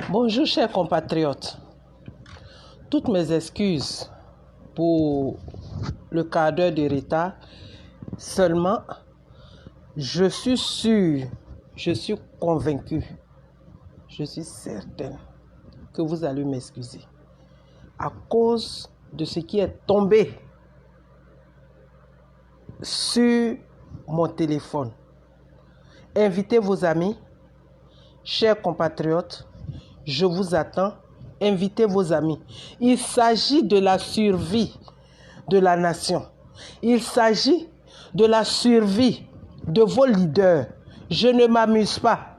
Bonjour chers compatriotes, toutes mes excuses pour le quart d'heure de retard, seulement je suis sûr, je suis convaincu, je suis certaine que vous allez m'excuser à cause de ce qui est tombé sur mon téléphone. Invitez vos amis, chers compatriotes, je vous attends. Invitez vos amis. Il s'agit de la survie de la nation. Il s'agit de la survie de vos leaders. Je ne m'amuse pas.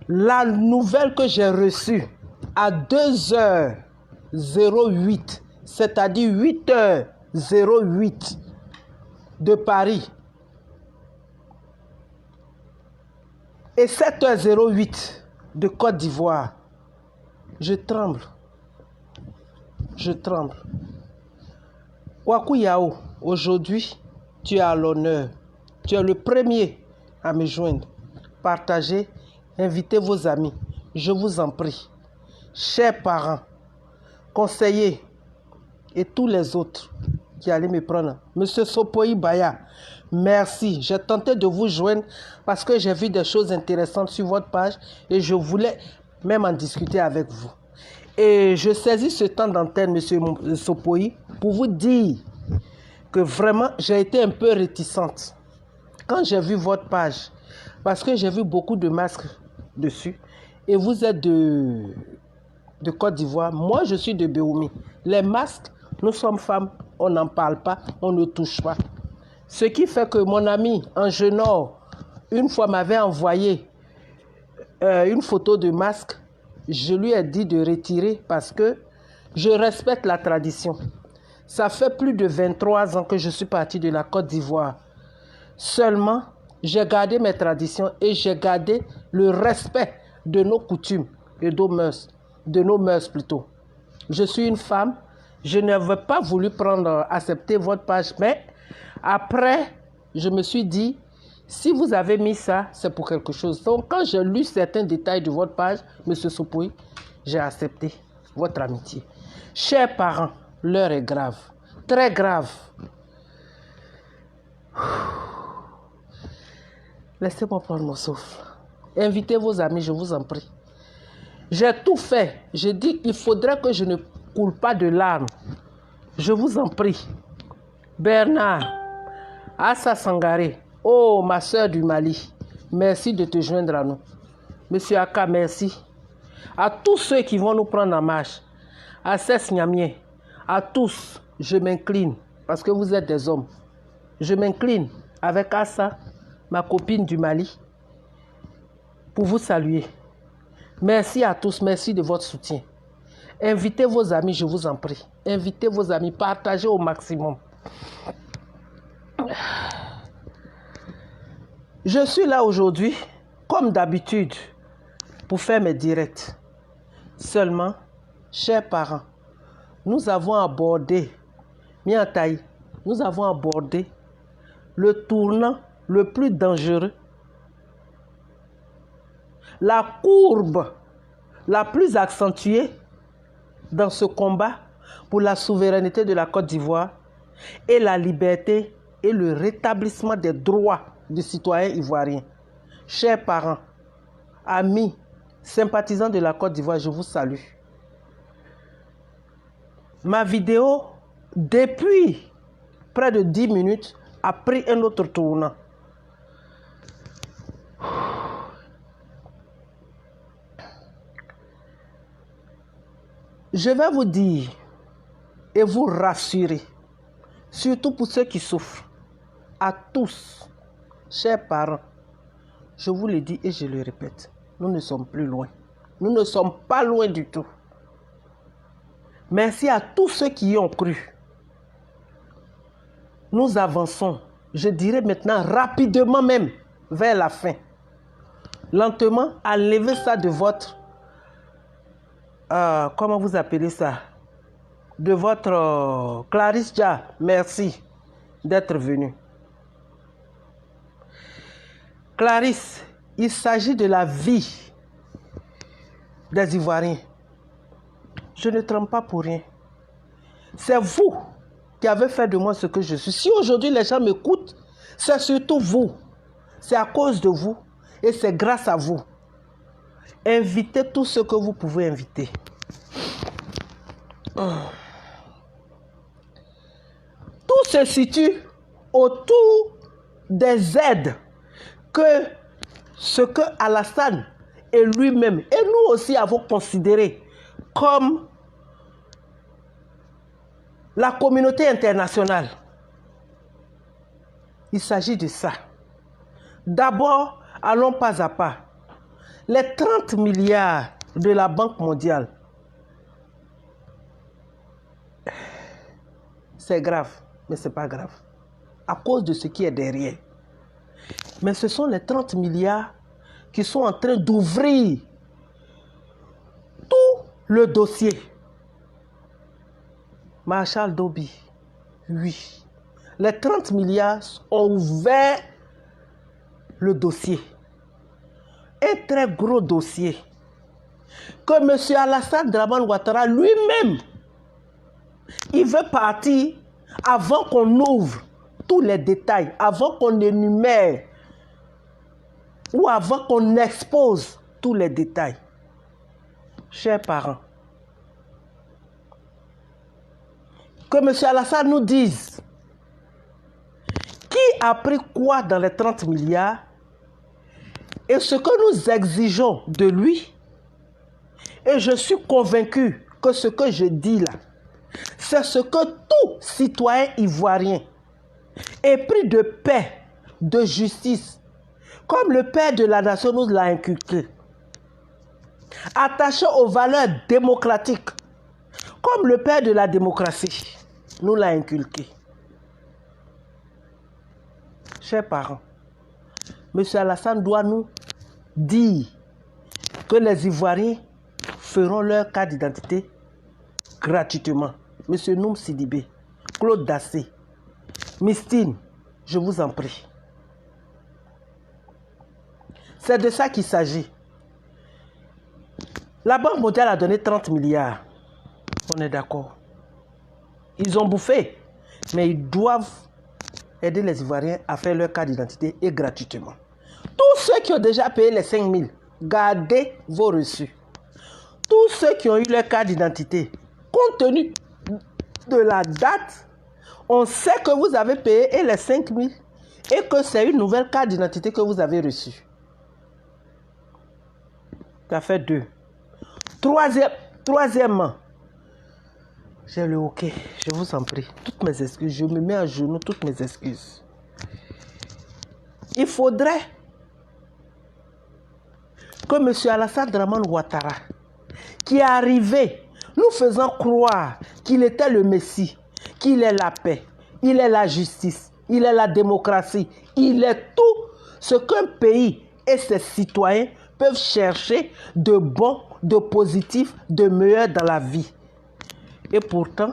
La nouvelle que j'ai reçue à 2h08, c'est-à-dire 8h08 de Paris, et 7h08 de Côte d'Ivoire, je tremble. Je tremble. Kwaku Yao, aujourd'hui, tu es à l'honneur. Tu es le premier à me joindre. Partagez, invitez vos amis. Je vous en prie. Chers parents, conseillers et tous les autres qui allaient me prendre. Monsieur Sopoyi Baya, merci. J'ai tenté de vous joindre parce que j'ai vu des choses intéressantes sur votre page et je voulais même en discuter avec vous. Et je saisis ce temps d'antenne, monsieur Sopoyi, pour vous dire que vraiment, j'ai été un peu réticente quand j'ai vu votre page, parce que j'ai vu beaucoup de masques dessus, et vous êtes de Côte d'Ivoire, moi je suis de Béoumi. Les masques, nous sommes femmes, on n'en parle pas, on ne touche pas. Ce qui fait que mon ami Angenor, une fois m'avait envoyé une photo de masque, je lui ai dit de retirer parce que je respecte la tradition. Ça fait plus de 23 ans que je suis parti de la Côte d'Ivoire. Seulement, j'ai gardé mes traditions et j'ai gardé le respect de nos coutumes et de nos mœurs plutôt. Je suis une femme, je n'avais pas voulu accepter votre page, mais après, je me suis dit, si vous avez mis ça, c'est pour quelque chose. Donc, quand j'ai lu certains détails de votre page, M. Sopoyi, j'ai accepté votre amitié. Chers parents, l'heure est grave, très grave. Laissez-moi prendre mon souffle. Invitez vos amis, je vous en prie. J'ai tout fait. Je dis qu'il faudrait que je ne coule pas de larmes. Je vous en prie. Bernard, Assa Sangaré, oh ma soeur du Mali, merci de te joindre à nous. Monsieur Aka, merci. À tous ceux qui vont nous prendre en marche, à Cess Niamien, à tous, je m'incline parce que vous êtes des hommes. Je m'incline avec Assa, ma copine du Mali, pour vous saluer. Merci à tous, merci de votre soutien. Invitez vos amis, je vous en prie. Invitez vos amis, partagez au maximum. Je suis là aujourd'hui, comme d'habitude, pour faire mes directs. Seulement, chers parents, nous avons abordé, Miantaï, nous avons abordé le tournant le plus dangereux, la courbe la plus accentuée dans ce combat pour la souveraineté de la Côte d'Ivoire et la liberté et le rétablissement des droits des citoyens ivoiriens. Chers parents, amis, sympathisants de la Côte d'Ivoire, je vous salue. Ma vidéo, depuis près de 10 minutes, a pris un autre tournant. Je vais vous dire et vous rassurer, surtout pour ceux qui souffrent, à tous, chers parents, je vous le dis et je le répète, nous ne sommes plus loin. Nous ne sommes pas loin du tout. Merci à tous ceux qui y ont cru. Nous avançons, je dirais maintenant rapidement même, vers la fin. Lentement, enlevez ça de votre... comment vous appelez ça? De votre Clarisse Dia. Merci d'être venu. Clarisse, il s'agit de la vie des Ivoiriens, je ne tremble pas pour rien. C'est vous qui avez fait de moi ce que je suis. Si aujourd'hui les gens m'écoutent, c'est surtout vous. C'est à cause de vous et c'est grâce à vous. Invitez tout ce que vous pouvez inviter. Tout se situe autour des aides que ce que Alassane et lui-même, et nous aussi avons considéré comme la communauté internationale. Il s'agit de ça. D'abord, allons pas à pas. Les 30 milliards de la Banque mondiale, c'est grave, mais ce n'est pas grave. À cause de ce qui est derrière. Mais ce sont les 30 milliards qui sont en train d'ouvrir tout le dossier. Marshal Dobi, oui. Les 30 milliards ont ouvert le dossier. Un très gros dossier que M. Alassane Dramane Ouattara lui-même, il veut partir avant qu'on ouvre tous les détails, avant qu'on énumère ou avant qu'on expose tous les détails. Chers parents, que M. Alassane nous dise qui a pris quoi dans les 30 milliards et ce que nous exigeons de lui. Et je suis convaincu que ce que je dis là, c'est ce que tout citoyen ivoirien épris de paix, de justice, comme le père de la nation nous l'a inculqué, attaché aux valeurs démocratiques, comme le père de la démocratie nous l'a inculqué. Chers parents, M. Alassane doit nous dire que les Ivoiriens feront leur carte d'identité gratuitement. M. Noum Sidibé, Claude Dassé, Mistine, je vous en prie. C'est de ça qu'il s'agit. La Banque mondiale a donné 30 milliards. On est d'accord. Ils ont bouffé, mais ils doivent aider les Ivoiriens à faire leur carte d'identité et gratuitement. Tous ceux qui ont déjà payé les 5 000, gardez vos reçus. Tous ceux qui ont eu leur carte d'identité, compte tenu de la date, on sait que vous avez payé et les 5 000 et que c'est une nouvelle carte d'identité que vous avez reçue. Ça fait 2. Troisièmement, j'ai le OK, je vous en prie. Toutes mes excuses, je me mets à genoux, toutes mes excuses. Il faudrait que M. Alassane Dramane Ouattara, qui est arrivé, nous faisant croire qu'il était le Messie, qu'il est la paix, il est la justice, il est la démocratie, il est tout ce qu'un pays et ses citoyens peuvent chercher de bon, de positif, de meilleur dans la vie. Et pourtant,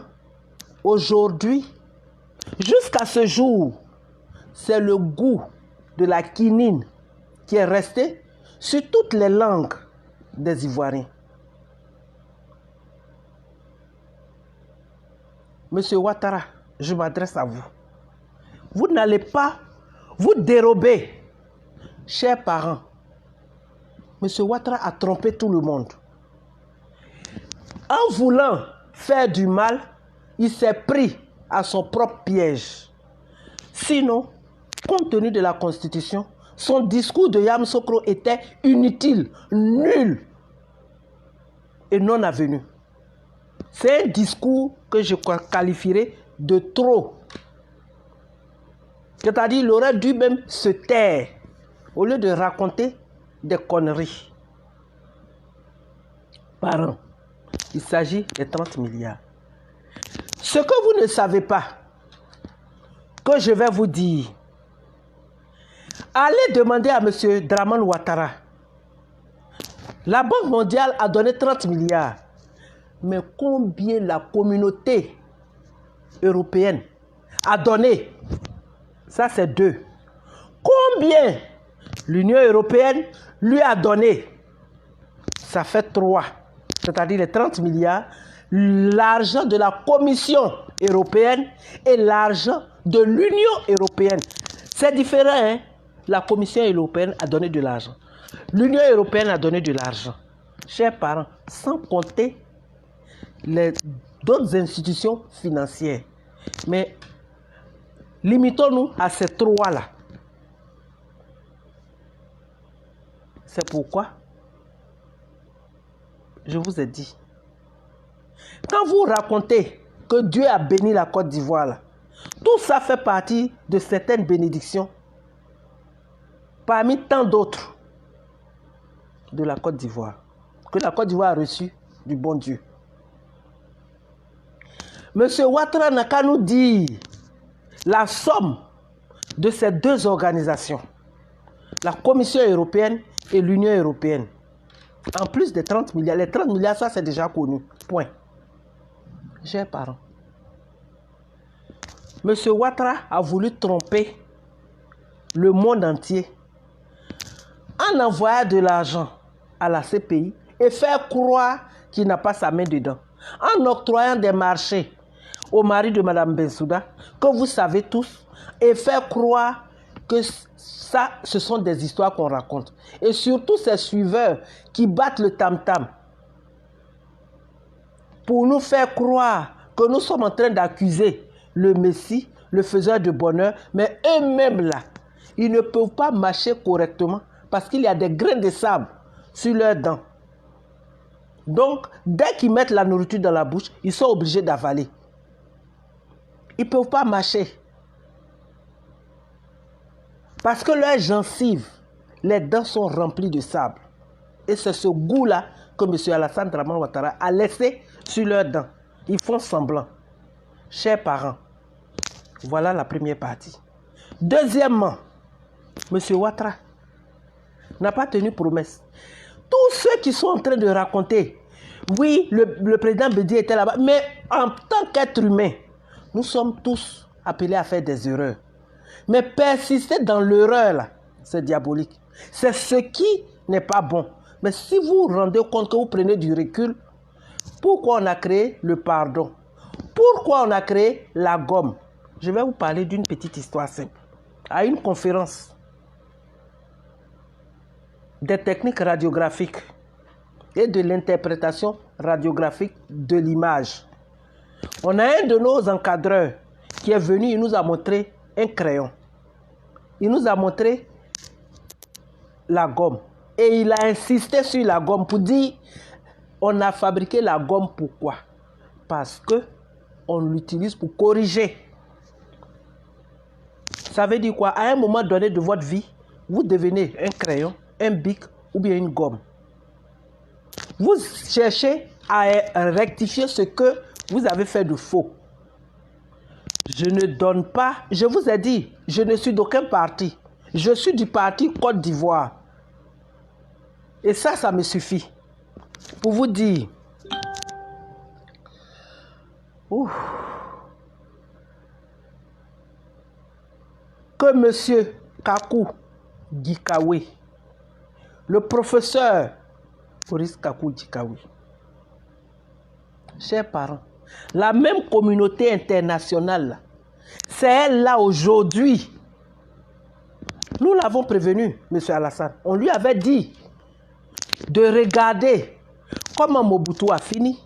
aujourd'hui, jusqu'à ce jour, c'est le goût de la quinine qui est resté sur toutes les langues des Ivoiriens. Monsieur Ouattara, je m'adresse à vous. Vous n'allez pas vous dérober, chers parents. Monsieur Ouattara a trompé tout le monde. En voulant faire du mal, il s'est pris à son propre piège. Sinon, compte tenu de la Constitution, son discours de Yamoussoukro était inutile, nul et non avenu. C'est un discours que je qualifierais de trop. C'est-à-dire, il aurait dû même se taire au lieu de raconter des conneries. Par an, il s'agit de 30 milliards. Ce que vous ne savez pas, que je vais vous dire, allez demander à M. Dramane Ouattara. La Banque mondiale a donné 30 milliards. Mais combien la communauté européenne a donné? Ça, c'est 2. Combien l'Union européenne lui a donné? ça fait 3, c'est-à-dire les 30 milliards, l'argent de la Commission européenne et l'argent de l'Union européenne. C'est différent, hein? La Commission européenne a donné de l'argent. L'Union européenne a donné de l'argent. Chers parents, sans compter d'autres institutions financières. Mais limitons-nous à ces 3-là. C'est pourquoi je vous ai dit, quand vous racontez que Dieu a béni la Côte d'Ivoire, tout ça fait partie de certaines bénédictions parmi tant d'autres de la Côte d'Ivoire, que la Côte d'Ivoire a reçu du bon Dieu. Monsieur Ouattara n'a qu'à nous dire la somme de ces deux organisations, la Commission européenne et l'Union européenne. En plus des 30 milliards, les 30 milliards, ça c'est déjà connu. Point. Chers parents, Monsieur Ouattara a voulu tromper le monde entier en envoyant de l'argent à la CPI et faire croire qu'il n'a pas sa main dedans. En octroyant des marchés au mari de Mme Bensouda, que vous savez tous, et faire croire que ça, ce sont des histoires qu'on raconte. Et surtout ces suiveurs qui battent le tam-tam pour nous faire croire que nous sommes en train d'accuser le Messie, le faiseur de bonheur, mais eux-mêmes là, ils ne peuvent pas marcher correctement parce qu'il y a des grains de sable sur leurs dents. Donc, dès qu'ils mettent la nourriture dans la bouche, ils sont obligés d'avaler. Ils ne peuvent pas marcher. Parce que leurs gencives, les dents sont remplies de sable. Et c'est ce goût-là que M. Alassane Dramane Ouattara a laissé sur leurs dents. Ils font semblant. Chers parents, voilà la première partie. Deuxièmement, M. Ouattara n'a pas tenu promesse. Tous ceux qui sont en train de raconter, oui, le président Bédi était là-bas, mais en tant qu'être humain, nous sommes tous appelés à faire des erreurs. Mais persister dans l'erreur, là, c'est diabolique. C'est ce qui n'est pas bon. Mais si vous vous rendez compte que vous prenez du recul, pourquoi on a créé le pardon? Pourquoi on a créé la gomme? Je vais vous parler d'une petite histoire simple. À une conférence des techniques radiographiques et de l'interprétation radiographique de l'image, on a un de nos encadreurs qui est venu, il nous a montré un crayon. Il nous a montré la gomme. Et il a insisté sur la gomme pour dire, on a fabriqué la gomme pourquoi? Parce que on l'utilise pour corriger. Ça veut dire quoi? À un moment donné de votre vie, vous devenez un crayon, un bic ou bien une gomme. Vous cherchez à rectifier ce que vous avez fait de faux. Je ne donne pas, je vous ai dit, je ne suis d'aucun parti. Je suis du parti Côte d'Ivoire. Et ça me suffit pour vous dire. Que M. Kakou Dikawe, le professeur Maurice Kakou Dikawe, chers parents, la même communauté internationale, c'est elle là aujourd'hui. Nous l'avons prévenu, M. Alassane. On lui avait dit de regarder comment Mobutu a fini,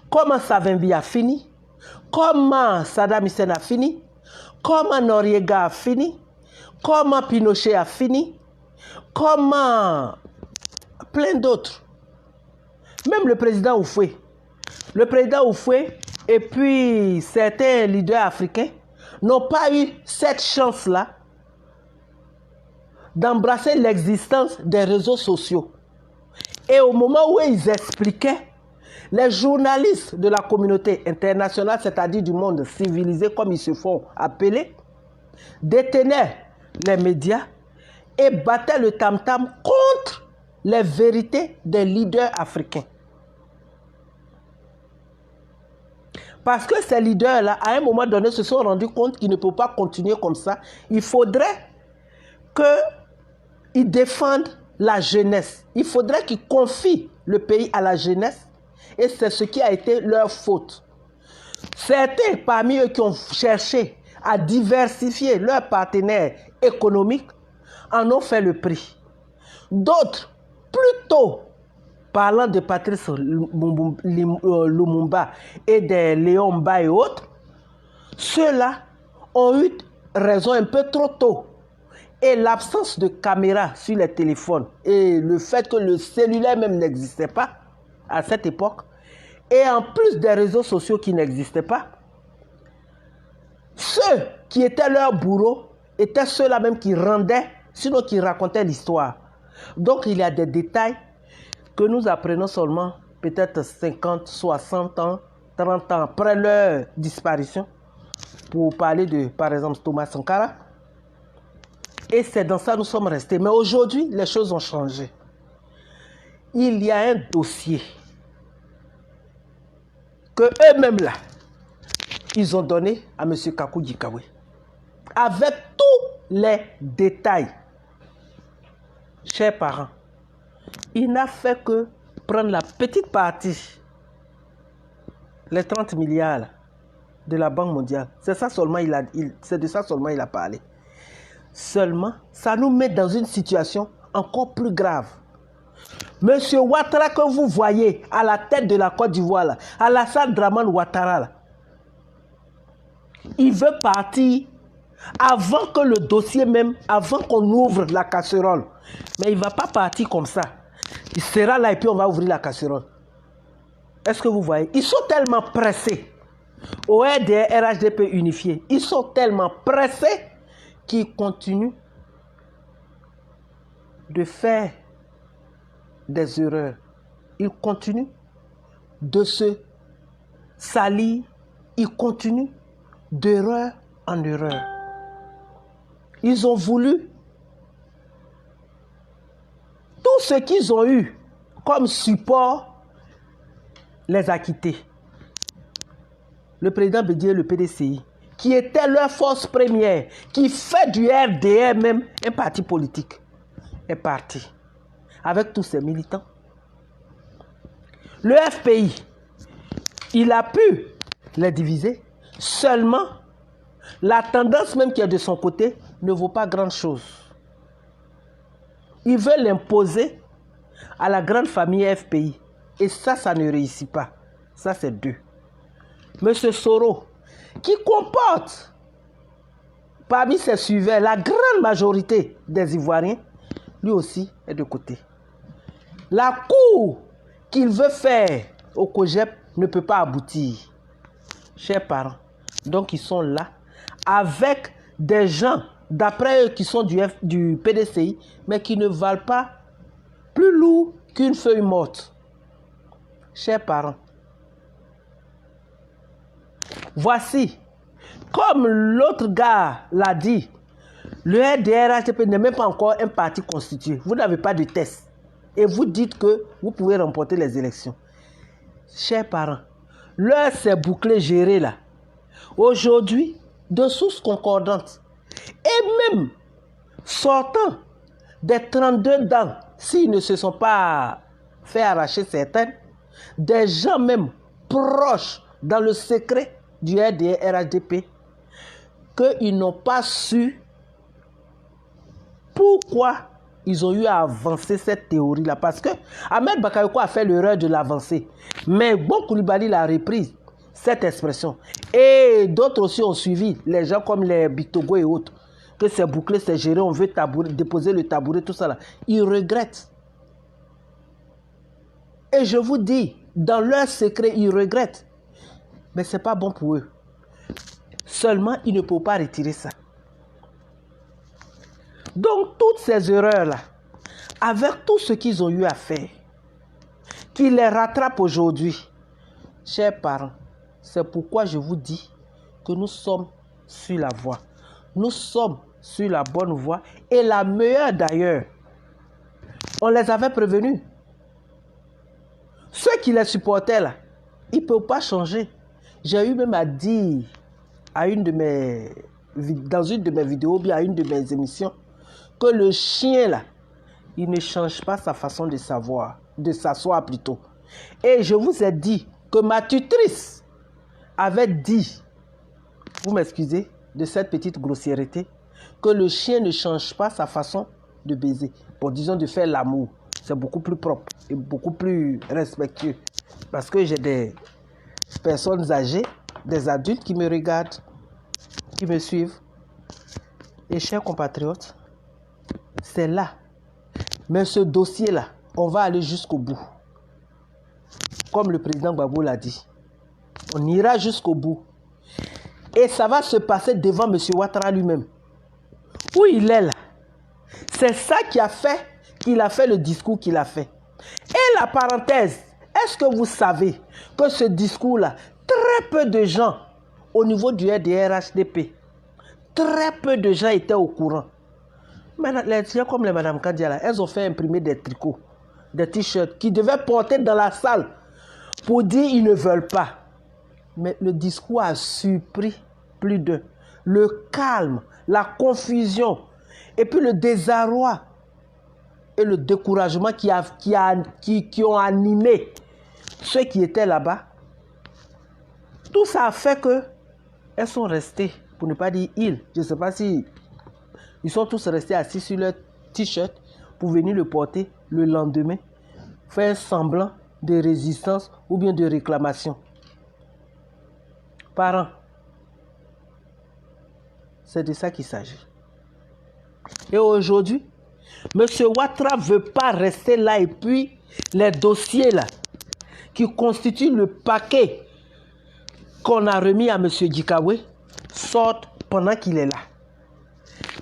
comment Savimbi a fini, comment Saddam Hussein a fini, comment Noriega a fini, comment Pinochet a fini, comment plein d'autres. Même le président Oufoué. Le président Oufoué et puis certains leaders africains n'ont pas eu cette chance-là d'embrasser l'existence des réseaux sociaux. Et au moment où ils expliquaient, les journalistes de la communauté internationale, c'est-à-dire du monde civilisé, comme ils se font appeler, détenaient les médias et battaient le tam-tam contre les vérités des leaders africains. Parce que ces leaders-là, à un moment donné, se sont rendus compte qu'ils ne peuvent pas continuer comme ça. Il faudrait qu'ils défendent la jeunesse. Il faudrait qu'ils confient le pays à la jeunesse et c'est ce qui a été leur faute. Certains parmi eux qui ont cherché à diversifier leurs partenaires économiques en ont fait le prix. D'autres, plutôt parlant de Patrice Lumumba et de Léon Mba et autres, ceux-là ont eu raison un peu trop tôt. Et l'absence de caméra sur les téléphones et le fait que le cellulaire même n'existait pas à cette époque, et en plus des réseaux sociaux qui n'existaient pas, ceux qui étaient leurs bourreaux étaient ceux-là même qui rendaient, sinon qui racontaient l'histoire. Donc il y a des détails que nous apprenons seulement peut-être 50, 60 ans, 30 ans après leur disparition, pour parler de, par exemple, Thomas Sankara. Et c'est dans ça que nous sommes restés. Mais aujourd'hui, les choses ont changé. Il y a un dossier que eux-mêmes là, ils ont donné à M. Kakou Djikawe. Avec tous les détails. Chers parents, il n'a fait que prendre la petite partie, les 30 milliards de la Banque mondiale. C'est ça seulement c'est de ça seulement il a parlé. Seulement, ça nous met dans une situation encore plus grave. Monsieur Ouattara que vous voyez à la tête de la Côte d'Ivoire, Alassane Dramane Ouattara, là, il veut partir avant que le dossier même, avant qu'on ouvre la casserole. Mais il ne va pas partir comme ça. Il sera là et puis on va ouvrir la casserole. Est-ce que vous voyez? Ils sont tellement pressés. Au RDR, RHDP unifié, ils sont tellement pressés qu'ils continuent de faire des erreurs. Ils continuent de se salir. Ils continuent d'erreur en erreur. Ils ont voulu tout ce qu'ils ont eu comme support les a quittés. Le président Bédié, le PDCI, qui était leur force première, qui fait du RDR même un parti politique, est parti avec tous ses militants. Le FPI, il a pu les diviser. Seulement, la tendance même qui est de son côté ne vaut pas grand-chose. Il veut l'imposer à la grande famille FPI. Et ça ne réussit pas. Ça, c'est deux. Monsieur Soro, qui comporte parmi ses suiveurs la grande majorité des Ivoiriens, lui aussi est de côté. La cour qu'il veut faire au COGEP ne peut pas aboutir. Chers parents, donc ils sont là avec des gens, d'après eux, qui sont du PDCI, mais qui ne valent pas plus lourd qu'une feuille morte. Chers parents, voici, comme l'autre gars l'a dit, le RDR-HDP n'est même pas encore un parti constitué. Vous n'avez pas de test. Et vous dites que vous pouvez remporter les élections. Chers parents, l'heure s'est bouclée, gérée là. Aujourd'hui, de sources concordantes, et même sortant des 32 dents, s'ils ne se sont pas fait arracher certaines, des gens même proches dans le secret du RDR-RHDP, qu'ils n'ont pas su pourquoi ils ont eu à avancer cette théorie-là. Parce que Ahmed Bakayoko a fait l'erreur de l'avancer. Mais Bon Coulibaly l'a reprise, cette expression. Et d'autres aussi ont suivi, les gens comme les Bitogo et autres, que c'est bouclé, c'est géré, on veut déposer le tabouret, tout ça là. Ils regrettent. Et je vous dis, dans leur secret, ils regrettent. Mais ce n'est pas bon pour eux. Seulement, ils ne peuvent pas retirer ça. Donc, toutes ces erreurs-là, avec tout ce qu'ils ont eu à faire, qui les rattrapent aujourd'hui, chers parents, c'est pourquoi je vous dis que nous sommes sur la voie. Nous sommes sur la bonne voie et la meilleure d'ailleurs. On les avait prévenus. Ceux qui les supportaient là, ils ne peuvent pas changer. J'ai eu même à dire dans une de mes vidéos, bien à une de mes émissions, que le chien là, il ne change pas sa façon de savoir. de s'asseoir plutôt. Et je vous ai dit que ma tutrice avait dit, vous m'excusez de cette petite grossièreté, que le chien ne change pas sa façon de baiser. Bon, disons de faire l'amour. C'est beaucoup plus propre et beaucoup plus respectueux. Parce que j'ai des personnes âgées, des adultes qui me regardent, qui me suivent. Et chers compatriotes, c'est là. Mais ce dossier-là, on va aller jusqu'au bout. Comme le président Gbagbo l'a dit. On ira jusqu'au bout. Et ça va se passer devant M. Ouattara lui-même. Où il est là. C'est ça qui a fait qu'il a fait le discours qu'il a fait. Et la parenthèse, est-ce que vous savez que ce discours-là, très peu de gens au niveau du RDR-HDP, très peu de gens étaient au courant. Mais les gens comme les Mme Kandiala, elles ont fait imprimer des tricots, des t-shirts qu'ils devaient porter dans la salle pour dire qu'ils ne veulent pas. Mais le discours a surpris plus d'eux. Le calme, la confusion, et puis le désarroi et le découragement qui ont animé ceux qui étaient là-bas. Tout ça a fait qu'elles sont restées, pour ne pas dire ils, je ne sais pas si ils sont tous restés assis sur leur t-shirt pour venir le porter le lendemain, faire semblant de résistance ou bien de réclamation. Parents, c'est de ça qu'il s'agit. Et aujourd'hui, M. Ouattara ne veut pas rester là et puis les dossiers là qui constituent le paquet qu'on a remis à M. Dikawe sortent pendant qu'il est là.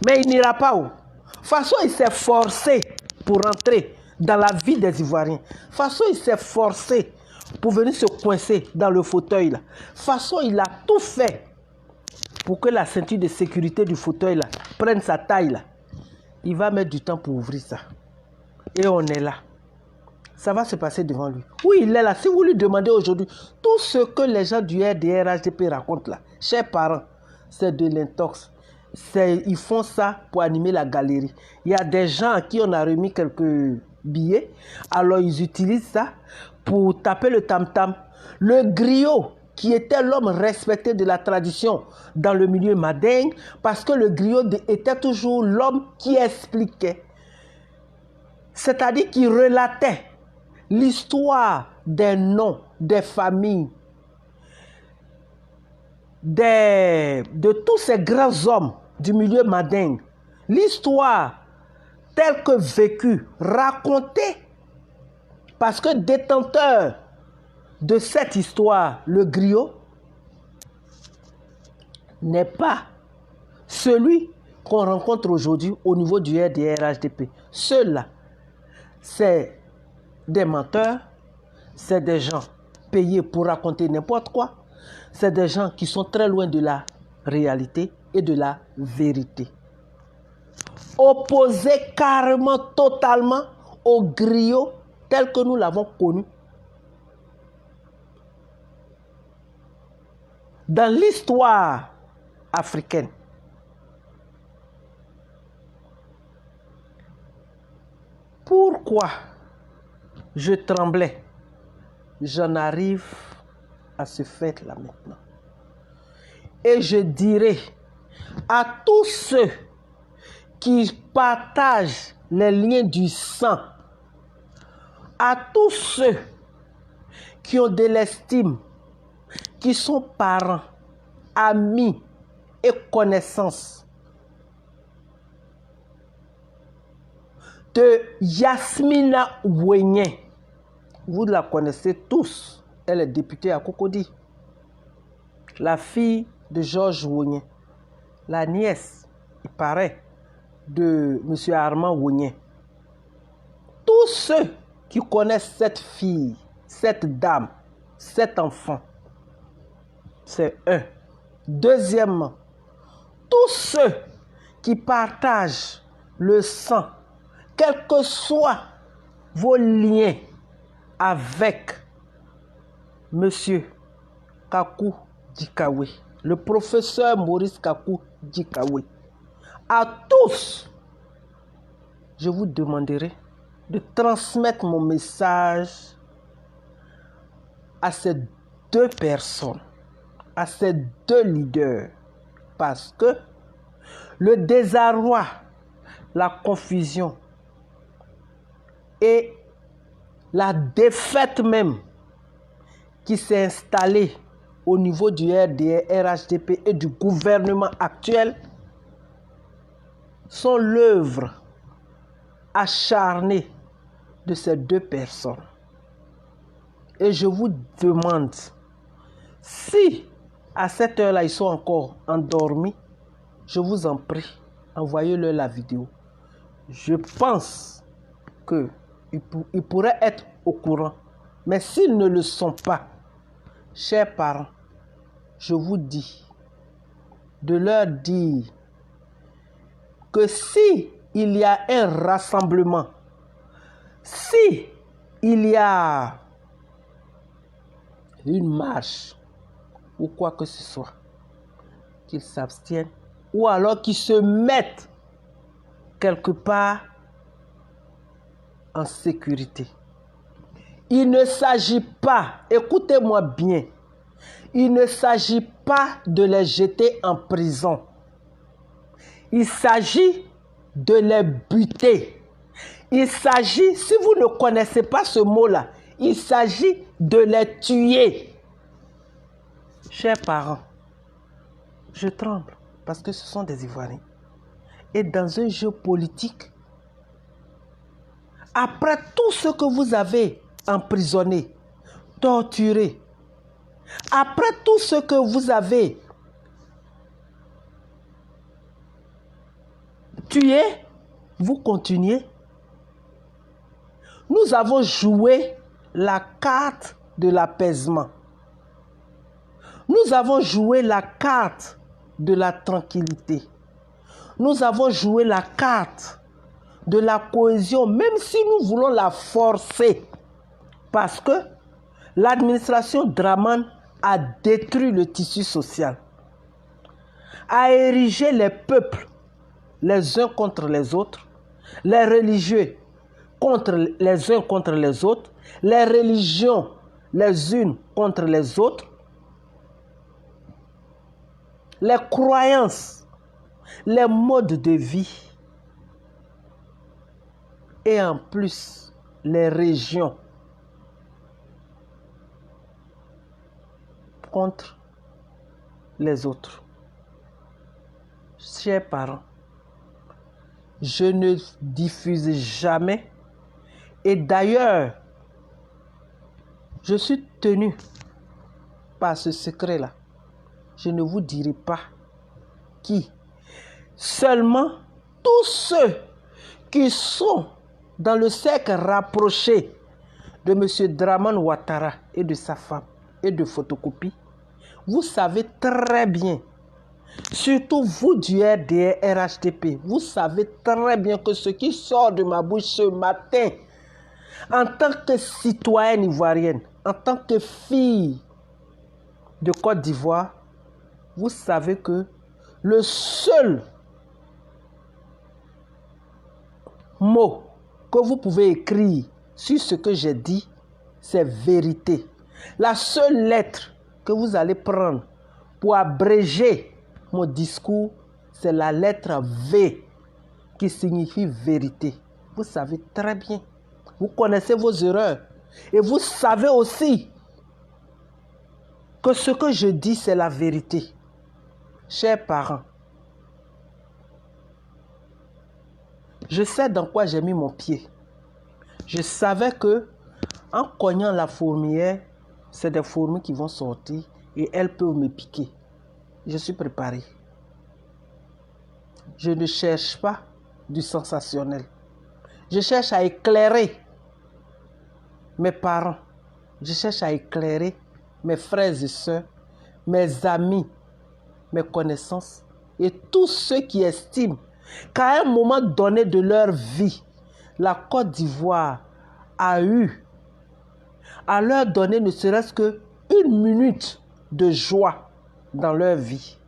Mais il n'ira pas où. De toute façon, il s'est forcé pour entrer dans la vie des Ivoiriens. De toute façon, il s'est forcé pour venir se coincer dans le fauteuil là. De toute façon, il a tout fait pour que la ceinture de sécurité du fauteuil là prenne sa taille là. Il va mettre du temps pour ouvrir ça. Et on est là. Ça va se passer devant lui. Oui, il est là. Si vous lui demandez aujourd'hui, tout ce que les gens du RDR-HDP racontent là, chers parents, c'est de l'intox. Ils font ça pour animer la galerie. Il y a des gens à qui on a remis quelques billets. Alors ils utilisent ça pour taper le tam-tam. Le griot, qui était l'homme respecté de la tradition dans le milieu madingue, parce que le griot était toujours l'homme qui expliquait. C'est-à-dire qui relatait l'histoire des noms, des familles, de tous ces grands hommes du milieu madingue. L'histoire telle que vécue, racontée, parce que détenteur de cette histoire, le griot, n'est pas celui qu'on rencontre aujourd'hui au niveau du RDR-HDP. Ceux-là, c'est des menteurs, c'est des gens payés pour raconter n'importe quoi, c'est des gens qui sont très loin de la réalité et de la vérité. Opposés carrément, totalement au griot tel que nous l'avons connu dans l'histoire africaine. Pourquoi je tremblais? J'en arrive à ce fait-là maintenant. Et je dirais à tous ceux qui partagent les liens du sang, à tous ceux qui ont de l'estime, qui sont parents, amis et connaissances de Yasmina Ouenien. Vous la connaissez tous. Elle est députée à Cocody. La fille de Georges Ouenien. La nièce, il paraît, de M. Armand Ouenien. Tous ceux qui connaissent cette fille, cette dame, cet enfant, c'est un. Deuxièmement, tous ceux qui partagent le sang, quels que soient vos liens avec M. Kakou Dikawe, le professeur Maurice Kakou Dikawe, à tous, je vous demanderai de transmettre mon message à ces deux personnes, à ces deux leaders, parce que le désarroi, la confusion et la défaite même qui s'est installée au niveau du RDR, RHDP et du gouvernement actuel sont l'œuvre acharnée de ces deux personnes. Et je vous demande, si à cette heure-là ils sont encore endormis, je vous en prie, envoyez-leur la vidéo. Je pense qu'ils pourraient être au courant. Mais s'ils ne le sont pas, chers parents, je vous dis de leur dire que si il y a un rassemblement, si il y a une marche ou quoi que ce soit, qu'ils s'abstiennent ou alors qu'ils se mettent quelque part en sécurité. Il ne s'agit pas, écoutez-moi bien, il ne s'agit pas de les jeter en prison. Il s'agit de les buter. Il s'agit, si vous ne connaissez pas ce mot-là, il s'agit de les tuer. Chers parents, je tremble parce que ce sont des Ivoiriens. Et dans un jeu politique, après tout ce que vous avez emprisonné, torturé, après tout ce que vous avez tué, vous continuez. Nous avons joué la carte de l'apaisement. Nous avons joué la carte de la tranquillité. Nous avons joué la carte de la cohésion, même si nous voulons la forcer. Parce que l'administration Dramane a détruit le tissu social, a érigé les peuples les uns contre les autres, les religieux les uns contre les autres, les religions les unes contre les autres, les croyances, les modes de vie et en plus les régions contre les autres. Chers parents, je ne diffuse jamais et d'ailleurs, je suis tenu par ce secret-là. Je ne vous dirai pas qui. Seulement tous ceux qui sont dans le cercle rapproché de M. Dramane Ouattara et de sa femme et de Photocopie, vous savez très bien, surtout vous du RDR, RHDP, vous savez très bien que ce qui sort de ma bouche ce matin, en tant que citoyenne ivoirienne, en tant que fille de Côte d'Ivoire, vous savez que le seul mot que vous pouvez écrire sur ce que j'ai dit, c'est vérité. La seule lettre que vous allez prendre pour abréger mon discours, c'est la lettre V qui signifie vérité. Vous savez très bien. Vous connaissez vos erreurs. Et vous savez aussi que ce que je dis, c'est la vérité. Chers parents, je sais dans quoi j'ai mis mon pied. Je savais que en cognant la fourmilière, c'est des fourmis qui vont sortir et elles peuvent me piquer. Je suis préparé. Je ne cherche pas du sensationnel. Je cherche à éclairer mes parents. Je cherche à éclairer mes frères et sœurs, mes amis, mes connaissances et tous ceux qui estiment qu'à un moment donné de leur vie, la Côte d'Ivoire a eu à leur donner ne serait-ce qu'une minute de joie dans leur vie.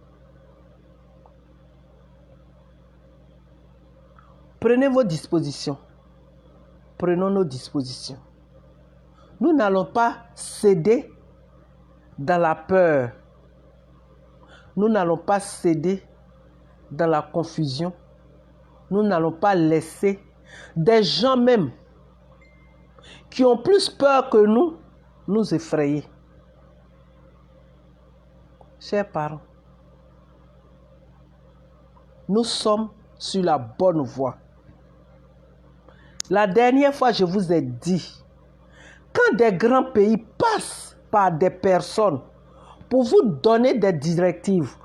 Prenez vos dispositions. prenons nos dispositions. Nous n'allons pas céder dans la peur. Nous n'allons pas céder dans la confusion. Nous n'allons pas laisser des gens même qui ont plus peur que nous effrayer. Chers parents, nous sommes sur la bonne voie. La dernière fois, je vous ai dit, quand des grands pays passent par des personnes pour vous donner des directives,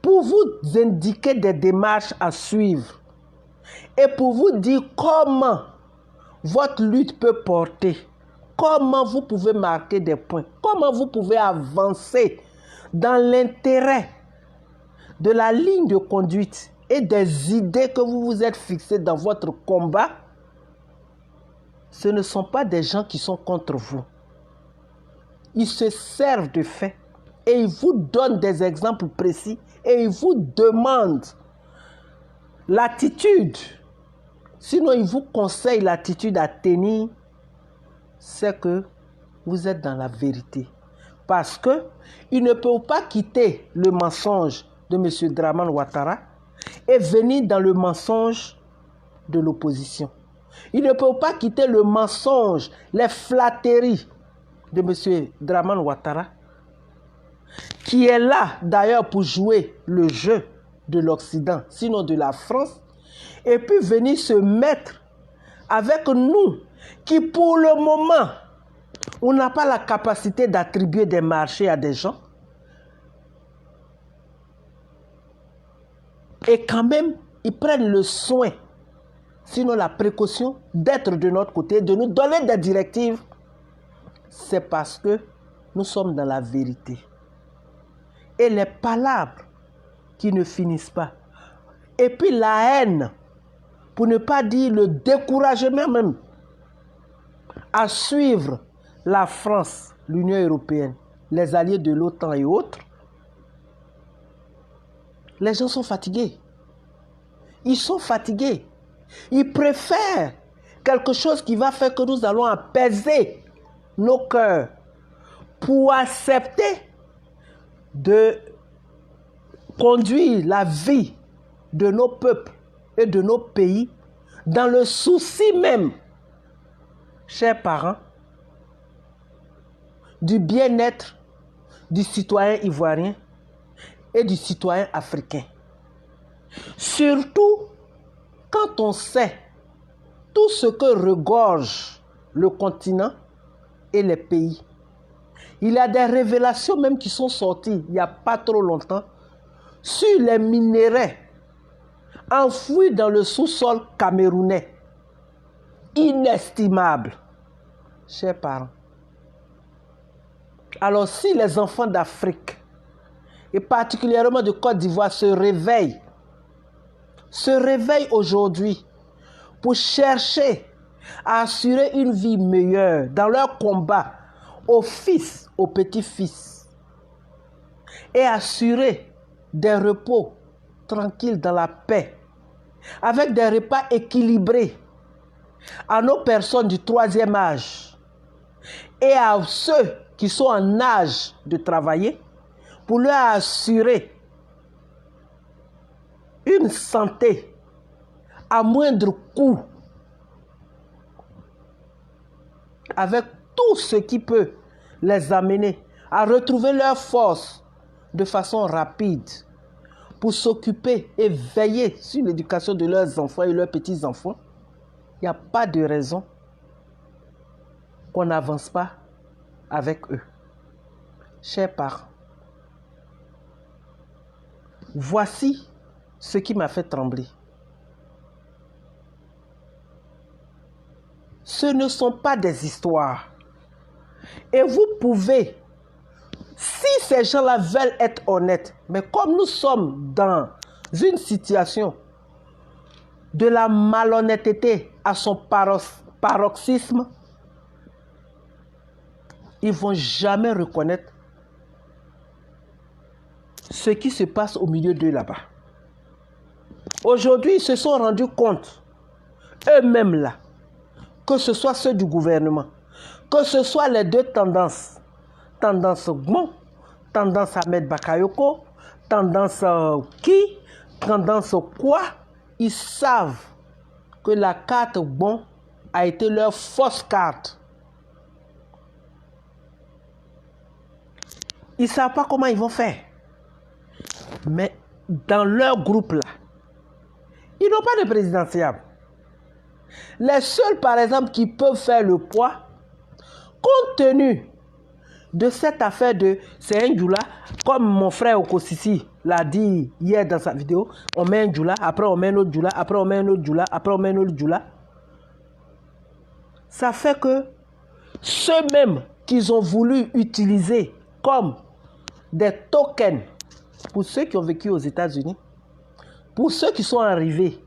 pour vous indiquer des démarches à suivre et pour vous dire comment votre lutte peut porter, comment vous pouvez marquer des points, comment vous pouvez avancer dans l'intérêt de la ligne de conduite et des idées que vous vous êtes fixées dans votre combat, ce ne sont pas des gens qui sont contre vous. Ils se servent de faits et ils vous donnent des exemples précis et ils vous demandent l'attitude. Sinon, ils vous conseillent l'attitude à tenir. C'est que vous êtes dans la vérité. Parce qu'ils ne peuvent pas quitter le mensonge de M. Dramane Ouattara et venir dans le mensonge de l'opposition. Ils ne peuvent pas quitter le mensonge, les flatteries de M. Dramane Ouattara, qui est là d'ailleurs pour jouer le jeu de l'Occident, sinon de la France, et puis venir se mettre avec nous, qui pour le moment, on n'a pas la capacité d'attribuer des marchés à des gens. Et quand même, ils prennent le soin, sinon la précaution, d'être de notre côté, de nous donner des directives. C'est parce que nous sommes dans la vérité. Et les palabres qui ne finissent pas. Et puis la haine, pour ne pas dire le découragement même, à suivre la France, l'Union européenne, les alliés de l'OTAN et autres. Les gens sont fatigués. Ils sont fatigués. Ils préfèrent quelque chose qui va faire que nous allons apaiser nos cœurs pour accepter de conduire la vie de nos peuples et de nos pays dans le souci même, chers parents, du bien-être du citoyen ivoirien et du citoyen africain. Surtout quand on sait tout ce que regorge le continent et les pays. Il y a des révélations même qui sont sorties il n'y a pas trop longtemps sur les minéraux enfouis dans le sous-sol camerounais. Inestimable, chers parents. Alors si les enfants d'Afrique, et particulièrement de Côte d'Ivoire, se réveillent aujourd'hui pour chercher à assurer une vie meilleure dans leur combat aux fils, aux petits-fils, et assurer des repos tranquilles dans la paix, avec des repas équilibrés à nos personnes du troisième âge et à ceux qui sont en âge de travailler, pour leur assurer une santé à moindre coût, avec tout ce qui peut les amener à retrouver leur force de façon rapide pour s'occuper et veiller sur l'éducation de leurs enfants et leurs petits-enfants. Il n'y a pas de raison qu'on n'avance pas avec eux. Chers parents, voici ce qui m'a fait trembler. Ce ne sont pas des histoires. Et vous pouvez, si ces gens-là veulent être honnêtes, mais comme nous sommes dans une situation de la malhonnêteté à son paroxysme, ils ne vont jamais reconnaître ce qui se passe au milieu d'eux là-bas. Aujourd'hui, ils se sont rendus compte, eux-mêmes là, que ce soit ceux du gouvernement, que ce soit les deux tendances, tendance Gbon, tendance Ahmed Bakayoko, tendance tendance quoi, ils savent que la carte Gbon a été leur fausse carte. Ils ne savent pas comment ils vont faire. Mais dans leur groupe là, ils n'ont pas de présidentiable. Les seuls, par exemple, qui peuvent faire le poids, compte tenu de cette affaire de c'est un Djoula, comme mon frère Okosisi l'a dit hier dans sa vidéo, on met un Djoula, après on met un autre Djoula, après on met un autre Djoula, après on met un autre Djoula. Ça fait que ceux-mêmes qu'ils ont voulu utiliser comme des tokens pour ceux qui ont vécu aux États-Unis, pour ceux qui sont arrivés,